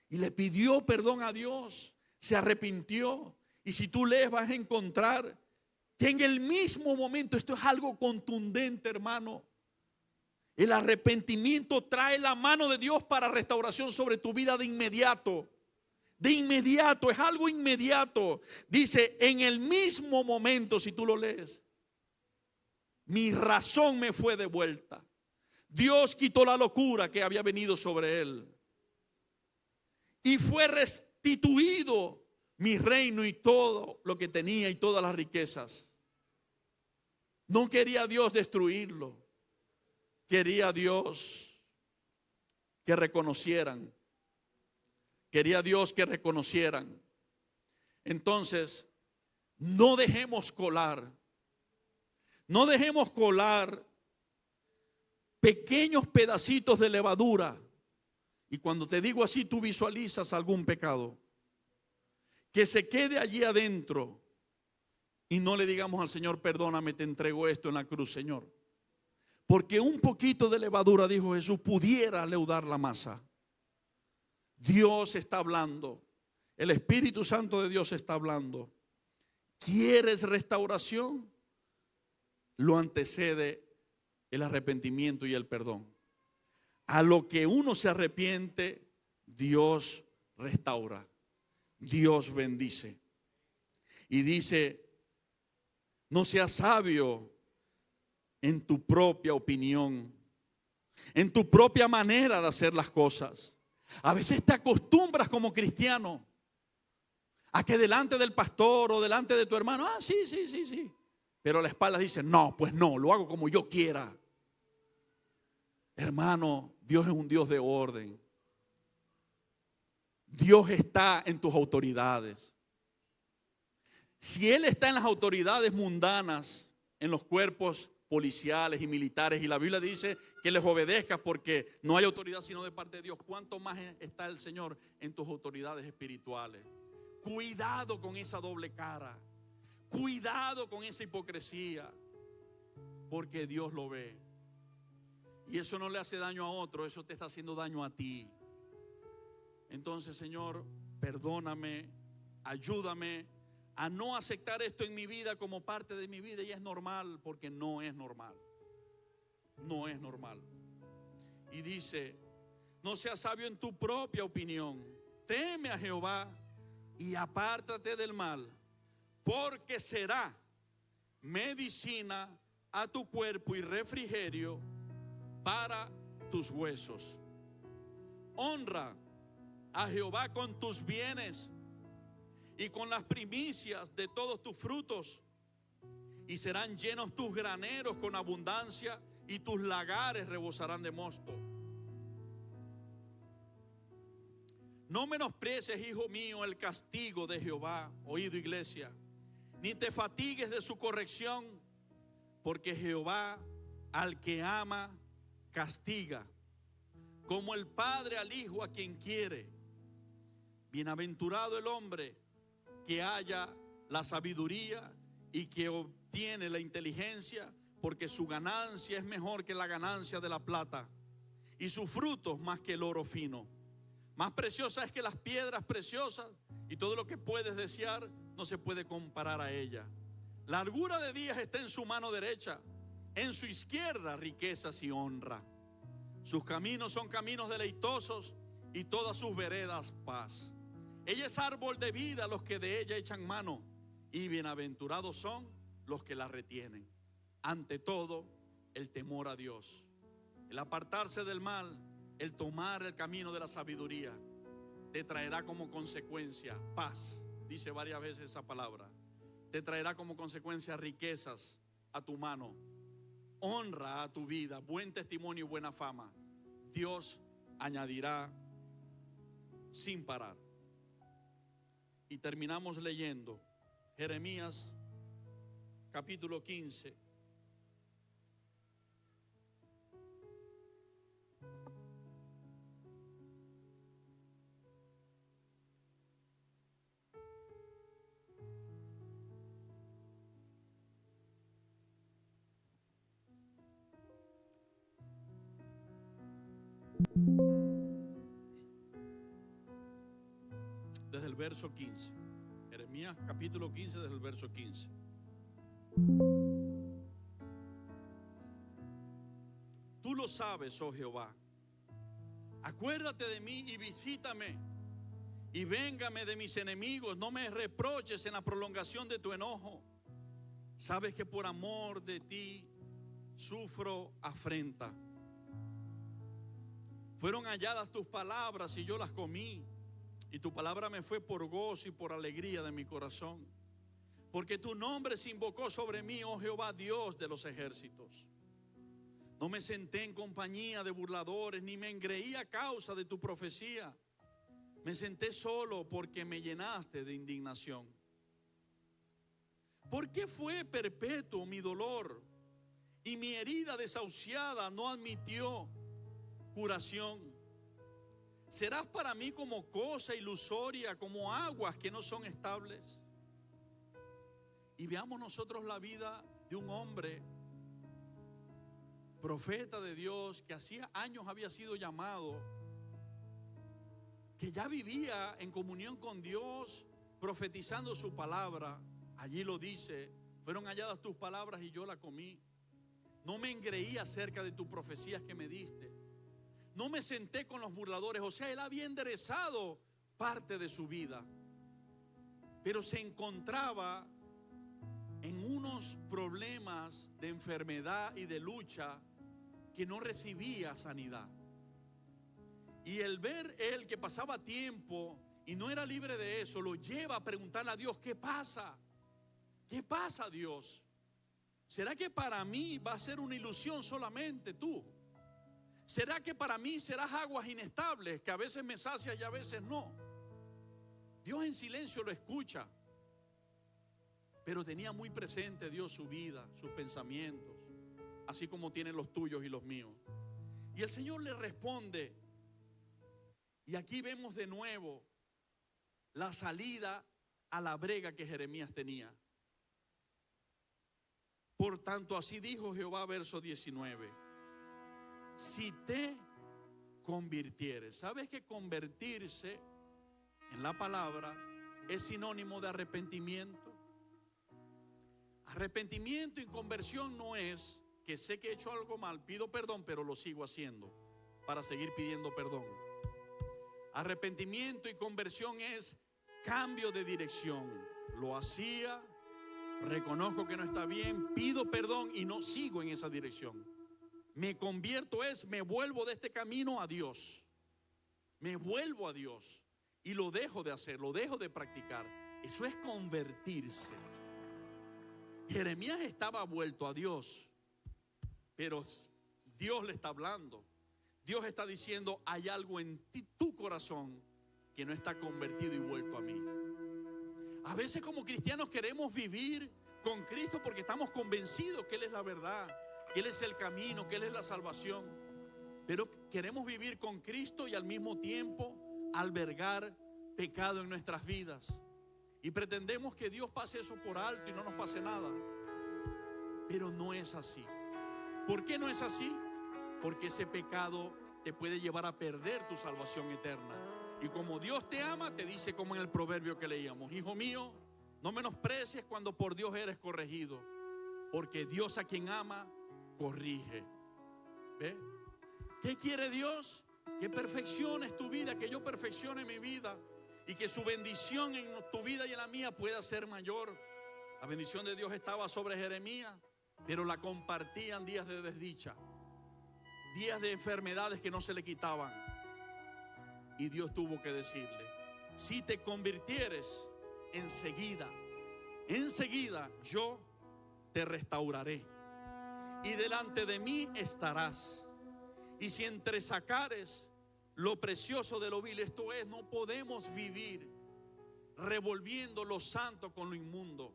Y le pidió perdón a Dios, se arrepintió. Y si tú lees vas a encontrar que en el mismo momento, esto es algo contundente, hermano. El arrepentimiento trae la mano de Dios para restauración sobre tu vida de inmediato. De inmediato, es algo inmediato. Dice, en el mismo momento, si tú lo lees, mi razón me fue devuelta. Dios quitó la locura que había venido sobre él. Y fue restituido mi reino y todo lo que tenía y todas las riquezas. No quería Dios destruirlo. Quería Dios que reconocieran. Quería Dios que reconocieran. Entonces, no dejemos colar. No dejemos colar pequeños pedacitos de levadura. Y cuando te digo así, tú visualizas algún pecado. Que se quede allí adentro. Y no le digamos al Señor, perdóname, te entrego esto en la cruz, Señor. Porque un poquito de levadura, dijo Jesús, pudiera leudar la masa. Dios está hablando. El Espíritu Santo de Dios está hablando. ¿Quieres restauración? Lo antecede el arrepentimiento y el perdón. A lo que uno se arrepiente, Dios restaura. Dios bendice. Y dice, no seas sabio en tu propia opinión, en tu propia manera de hacer las cosas. A veces te acostumbras como cristiano a que delante del pastor o delante de tu hermano, sí. Pero a la espalda dice, no, pues no, lo hago como yo quiera. Hermano, Dios es un Dios de orden. Dios está en tus autoridades. Si Él está en las autoridades mundanas, en los cuerpos policiales y militares, y la Biblia dice que les obedezcas porque no hay autoridad sino de parte de Dios, ¿cuánto más está el Señor en tus autoridades espirituales? Cuidado con esa doble cara, cuidado con esa hipocresía, porque Dios lo ve. Y eso no le hace daño a otro, eso te está haciendo daño a ti. Entonces, Señor, perdóname, ayúdame a no aceptar esto en mi vida como parte de mi vida. Y es normal, porque no es normal. No es normal. Y dice, no seas sabio en tu propia opinión. Teme a Jehová y apártate del mal, porque será medicina a tu cuerpo y refrigerio para tus huesos. Honra a Jehová con tus bienes y con las primicias de todos tus frutos. Y serán llenos tus graneros con abundancia, y tus lagares rebosarán de mosto. No menosprecies, hijo mío, el castigo de Jehová, oído iglesia, ni te fatigues de su corrección, porque Jehová al que ama castiga, como el padre al hijo a quien quiere. Bienaventurado el hombre que haya la sabiduría y que obtiene la inteligencia, porque su ganancia es mejor que la ganancia de la plata, y sus frutos más que el oro fino. Más preciosa es que las piedras preciosas, y todo lo que puedes desear no se puede comparar a ella. Largura de días está en su mano derecha, en su izquierda riquezas y honra. Sus caminos son caminos deleitosos, y todas sus veredas paz. Ella es árbol de vida a los que de ella echan mano, y bienaventurados son los que la retienen. Ante todo, el temor a Dios, el apartarse del mal, el tomar el camino de la sabiduría, te traerá como consecuencia paz. Dice varias veces esa palabra. Te traerá como consecuencia riquezas a tu mano, honra a tu vida, buen testimonio y buena fama. Dios añadirá sin parar. Y terminamos leyendo Jeremías capítulo 15. Desde el verso 15. Jeremías capítulo 15, desde el verso 15. Tú lo sabes, oh Jehová. Acuérdate de mí y visítame, y véngame de mis enemigos. No me reproches en la prolongación de tu enojo. Sabes que por amor de ti sufro afrenta. Fueron halladas tus palabras y yo las comí, y tu palabra me fue por gozo y por alegría de mi corazón. Porque tu nombre se invocó sobre mí, oh Jehová, Dios de los ejércitos. No me senté en compañía de burladores, ni me engreí a causa de tu profecía. Me senté solo porque me llenaste de indignación. ¿Por qué fue perpetuo mi dolor? Y mi herida desahuciada no admitió curación. Serás para mí como cosa ilusoria, como aguas que no son estables. Y veamos nosotros la vida de un hombre, profeta de Dios, que hacía años había sido llamado, que ya vivía en comunión con Dios, profetizando su palabra. Allí lo dice: fueron halladas tus palabras y yo la comí. No me engreí acerca de tus profecías que me diste. No me senté con los burladores. O sea, él había enderezado parte de su vida, pero se encontraba en unos problemas de enfermedad y de lucha que no recibía sanidad. Y el ver él que pasaba tiempo y no era libre de eso, lo lleva a preguntarle a Dios: ¿qué pasa? ¿Qué pasa, Dios? ¿Será que para mí va a ser una ilusión solamente tú? ¿Será que para mí serás aguas inestables, que a veces me sacias y a veces no? Dios en silencio lo escucha, pero tenía muy presente Dios su vida, sus pensamientos, así como tienen los tuyos y los míos. Y el Señor le responde, y aquí vemos de nuevo la salida a la brega que Jeremías tenía. Por tanto, así dijo Jehová, verso 19: si te convirtieres. ¿Sabes que convertirse en la palabra es sinónimo de arrepentimiento? Arrepentimiento y conversión no es que sé que he hecho algo mal, pido perdón, pero lo sigo haciendo para seguir pidiendo perdón. Arrepentimiento y conversión es cambio de dirección. Lo hacía, reconozco que no está bien, pido perdón y no sigo en esa dirección. Me convierto me vuelvo de este camino a Dios. Me vuelvo a Dios y lo dejo de hacer, lo dejo de practicar. Eso es convertirse. Jeremías estaba vuelto a Dios, pero Dios le está hablando. Dios está diciendo: hay algo en tu corazón que no está convertido y vuelto a mí. A veces como cristianos queremos vivir con Cristo porque estamos convencidos que Él es la verdad, que Él es el camino, que Él es la salvación. Pero queremos vivir con Cristo y al mismo tiempo albergar pecado en nuestras vidas. Y pretendemos que Dios pase eso por alto y no nos pase nada. Pero no es así. ¿Por qué no es así? Porque ese pecado te puede llevar a perder tu salvación eterna. Y como Dios te ama, te dice como en el proverbio que leíamos: hijo mío, no menosprecies cuando por Dios eres corregido, porque Dios a quien ama, corrige. ¿Ve? ¿Qué quiere Dios? Que perfecciones tu vida, que yo perfeccione mi vida y que su bendición en tu vida y en la mía pueda ser mayor. La bendición de Dios estaba sobre Jeremías, pero la compartían días de desdicha, días de enfermedades que no se le quitaban. Y Dios tuvo que decirle: si te convirtieres, enseguida yo te restauraré y delante de mí estarás. Y si entresacares lo precioso de lo vil, esto es, no podemos vivir revolviendo lo santo con lo inmundo.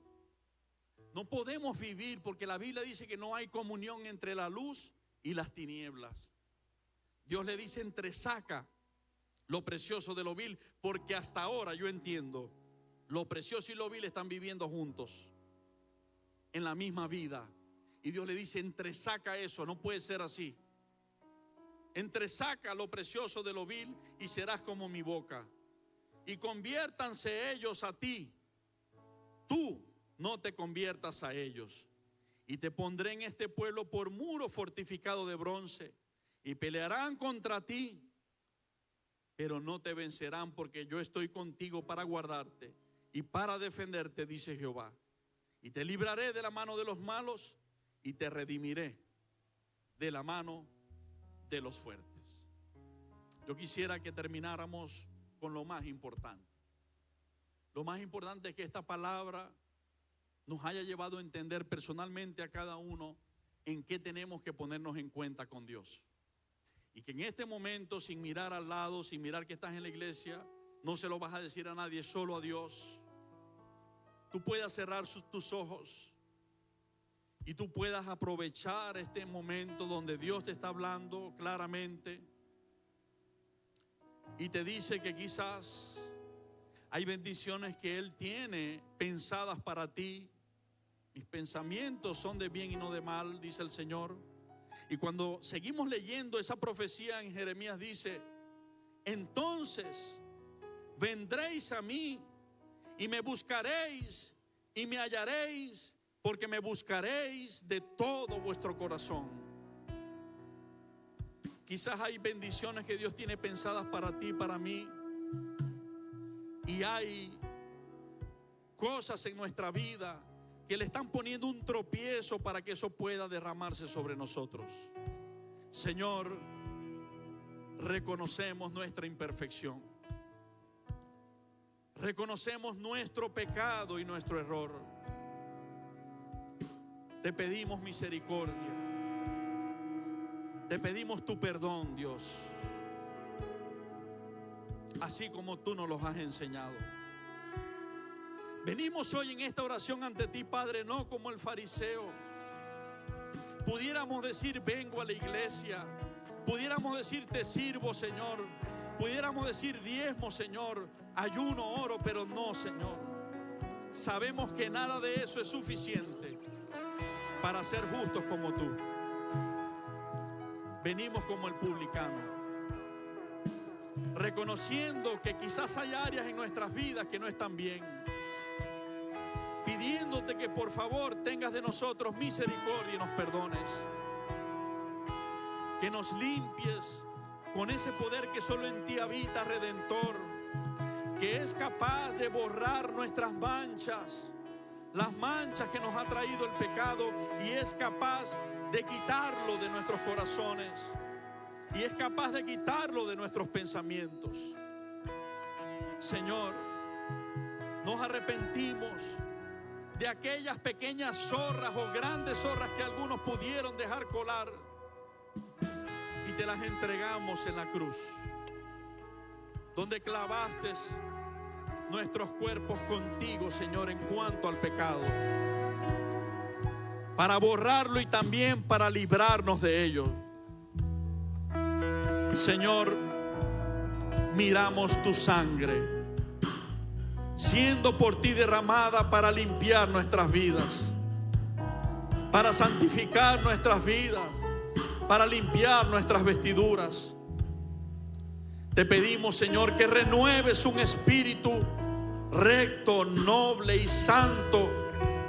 No podemos vivir, porque la Biblia dice que no hay comunión entre la luz y las tinieblas. Dios le dice: entresaca lo precioso de lo vil, porque hasta ahora yo entiendo, lo precioso y lo vil están viviendo juntos en la misma vida. Y Dios le dice: entresaca eso, no puede ser así. Entresaca lo precioso de lo vil y serás como mi boca. Y conviértanse ellos a ti, tú no te conviertas a ellos. Y te pondré en este pueblo por muro fortificado de bronce, y pelearán contra ti, pero no te vencerán, porque yo estoy contigo para guardarte y para defenderte, dice Jehová. Y te libraré de la mano de los malos y te redimiré de la mano de los fuertes. Yo quisiera que termináramos con lo más importante. Lo más importante es que esta palabra nos haya llevado a entender personalmente a cada uno en qué tenemos que ponernos en cuenta con Dios. Y que en este momento, sin mirar al lado, sin mirar que estás en la iglesia, no se lo vas a decir a nadie, solo a Dios. Tú puedas cerrar tus ojos y tú puedas aprovechar este momento donde Dios te está hablando claramente y te dice que quizás hay bendiciones que Él tiene pensadas para ti. Mis pensamientos son de bien y no de mal, dice el Señor. Y cuando seguimos leyendo esa profecía en Jeremías, dice: entonces vendréis a mí y me buscaréis y me hallaréis, porque me buscaréis de todo vuestro corazón. Quizás hay bendiciones que Dios tiene pensadas para ti, para mí, y hay cosas en nuestra vida que le están poniendo un tropiezo para que eso pueda derramarse sobre nosotros. Señor, reconocemos nuestra imperfección, reconocemos nuestro pecado y nuestro error. Te pedimos misericordia, te pedimos tu perdón, Dios, así como tú nos los has enseñado. Venimos hoy en esta oración ante ti, Padre, no como el fariseo. Pudiéramos decir: vengo a la iglesia. Pudiéramos decir: te sirvo, Señor. Pudiéramos decir: diezmo, Señor, ayuno, oro, pero no, Señor. Sabemos que nada de eso es suficiente para ser justos como tú. Venimos como el publicano, reconociendo que quizás hay áreas en nuestras vidas que no están bien, pidiéndote que por favor tengas de nosotros misericordia y nos perdones, que nos limpies con ese poder que solo en ti habita, Redentor, que es capaz de borrar nuestras manchas, las manchas que nos ha traído el pecado, y es capaz de quitarlo de nuestros corazones, y es capaz de quitarlo de nuestros pensamientos. Señor, Nos arrepentimos de aquellas pequeñas zorras o grandes zorras que algunos pudieron dejar colar y te las entregamos en la cruz, donde clavaste nuestros cuerpos contigo, Señor, en cuanto al pecado, para borrarlo y también para librarnos de ello. Señor, miramos tu sangre siendo por ti derramada para limpiar nuestras vidas, para santificar nuestras vidas, para limpiar nuestras vestiduras. Te pedimos, Señor, que renueves un espíritu recto, noble y santo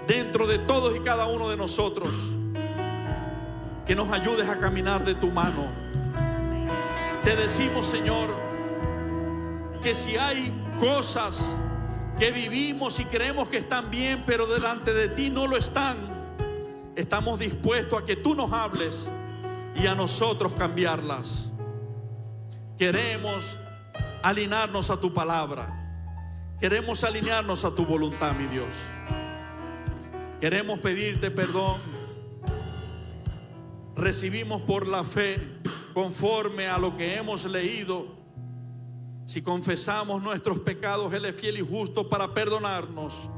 dentro de todos y cada uno de nosotros. Que nos ayudes a caminar de tu mano. Te decimos, Señor, que si hay cosas que vivimos y creemos que están bien, pero delante de ti no lo están, estamos dispuestos a que tú nos hables y a nosotros cambiarlas. Queremos alinearnos a tu palabra. Queremos alinearnos a tu voluntad, mi Dios. Queremos pedirte perdón. Recibimos por la fe, conforme a lo que hemos leído. Si confesamos nuestros pecados, Él es fiel y justo para perdonarnos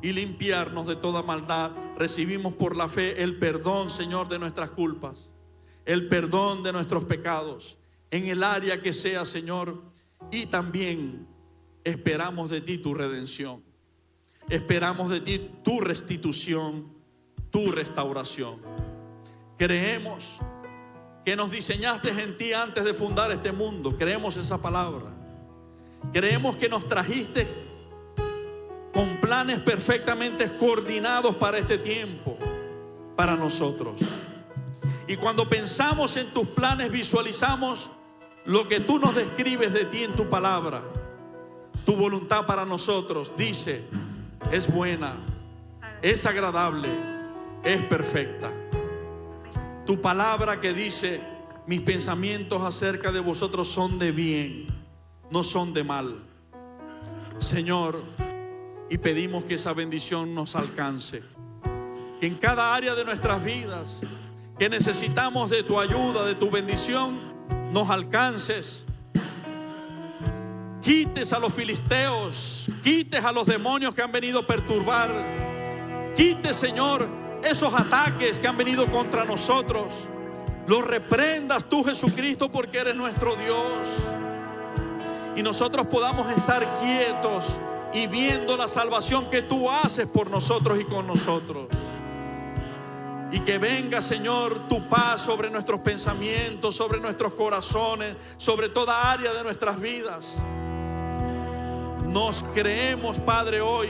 y limpiarnos de toda maldad. Recibimos por la fe el perdón, Señor, de nuestras culpas, el perdón de nuestros pecados, en el área que sea, Señor. Y también esperamos de ti tu redención. Esperamos de ti tu restitución, tu restauración. Creemos que nos diseñaste en ti antes de fundar este mundo. Creemos esa palabra. Creemos que nos trajiste con planes perfectamente coordinados para este tiempo, para nosotros. Y cuando pensamos en tus planes, visualizamos lo que tú nos describes de ti en tu palabra. Tu voluntad para nosotros, dice, es buena, es agradable, es perfecta. Tu palabra que dice, mis pensamientos acerca de vosotros son de bien, no son de mal. Señor, y pedimos que esa bendición nos alcance, que en cada área de nuestras vidas que necesitamos de tu ayuda, de tu bendición, nos alcances. Quites a los filisteos, quites a los demonios que han venido a perturbar. Quites, Señor, esos ataques que han venido contra nosotros. Los reprendas tú, Jesucristo, porque eres nuestro Dios. Y nosotros podamos estar quietos y viendo la salvación que tú haces por nosotros y con nosotros. Y que venga, Señor, tu paz sobre nuestros pensamientos, sobre nuestros corazones, sobre toda área de nuestras vidas. Nos creemos, Padre, hoy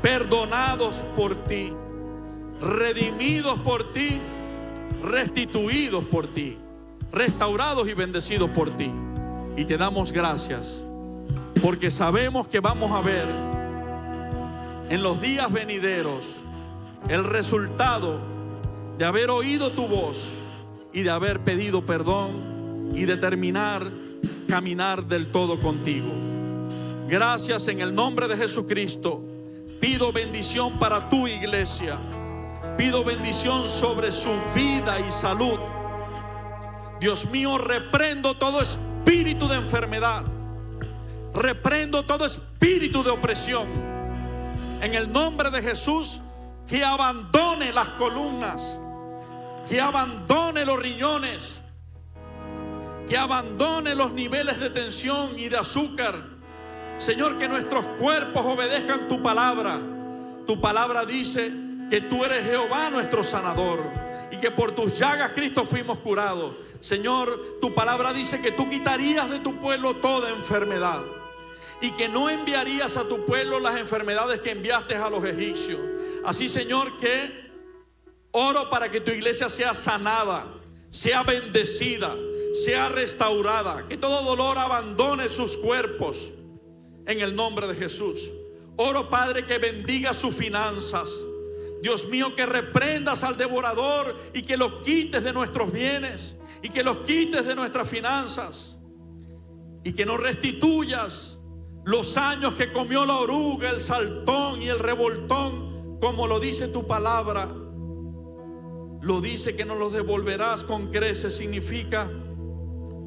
perdonados por ti, redimidos por ti, restituidos por ti, restaurados y bendecidos por ti. Y te damos gracias porque sabemos que vamos a ver en los días venideros el resultado de haber oído tu voz y de haber pedido perdón y determinar caminar del todo contigo. Gracias, en el nombre de Jesucristo. Pido bendición para tu iglesia. Pido bendición sobre su vida y salud. Dios mío, reprendo todo espíritu de enfermedad. Reprendo todo espíritu de opresión. En el nombre de Jesús, que abandone las columnas, que abandone los riñones, que abandone los niveles de tensión y de azúcar. Señor, que nuestros cuerpos obedezcan tu palabra. Tu palabra dice que tú eres Jehová nuestro sanador y que por tus llagas, Cristo, fuimos curados. Señor, tu palabra dice que tú quitarías de tu pueblo toda enfermedad y que no enviarías a tu pueblo las enfermedades que enviaste a los egipcios. Así, Señor, que oro para que tu iglesia sea sanada, sea bendecida, sea restaurada, que todo dolor abandone sus cuerpos en el nombre de Jesús. Oro, Padre, que bendiga sus finanzas. Dios mío, que reprendas al devorador y que los quites de nuestros bienes y que los quites de nuestras finanzas y que nos restituyas los años que comió la oruga, el saltón y el revoltón, como lo dice tu palabra. Lo dice que nos los devolverás con creces, significa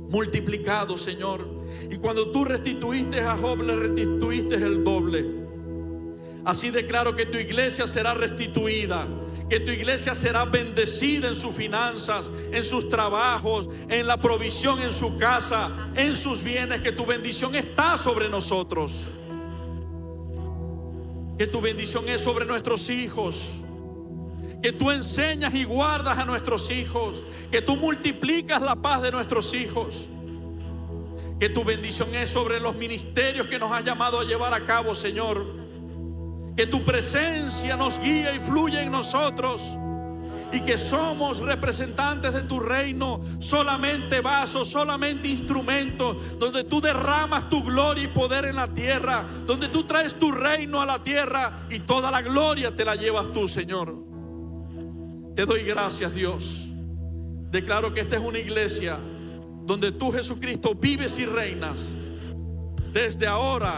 multiplicado, Señor. Y cuando tú restituiste a Job, le restituiste el doble. Así declaro que tu iglesia será restituida, que tu iglesia será bendecida en sus finanzas, en sus trabajos, en la provisión en su casa, en sus bienes, que tu bendición está sobre nosotros, que tu bendición es sobre nuestros hijos, que tú enseñas y guardas a nuestros hijos, que tú multiplicas la paz de nuestros hijos, que tu bendición es sobre los ministerios que nos has llamado a llevar a cabo, Señor. Que tu presencia nos guíe y fluya en nosotros, y que somos representantes de tu reino, solamente vasos, solamente instrumentos, donde tú derramas tu gloria y poder en la tierra, donde tú traes tu reino a la tierra y toda la gloria te la llevas tú, Señor. Te doy gracias, Dios. Declaro que esta es una iglesia donde tú, Jesucristo, vives y reinas desde ahora,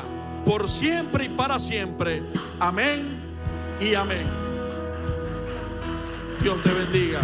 por siempre y para siempre. Amén y amén. Dios te bendiga.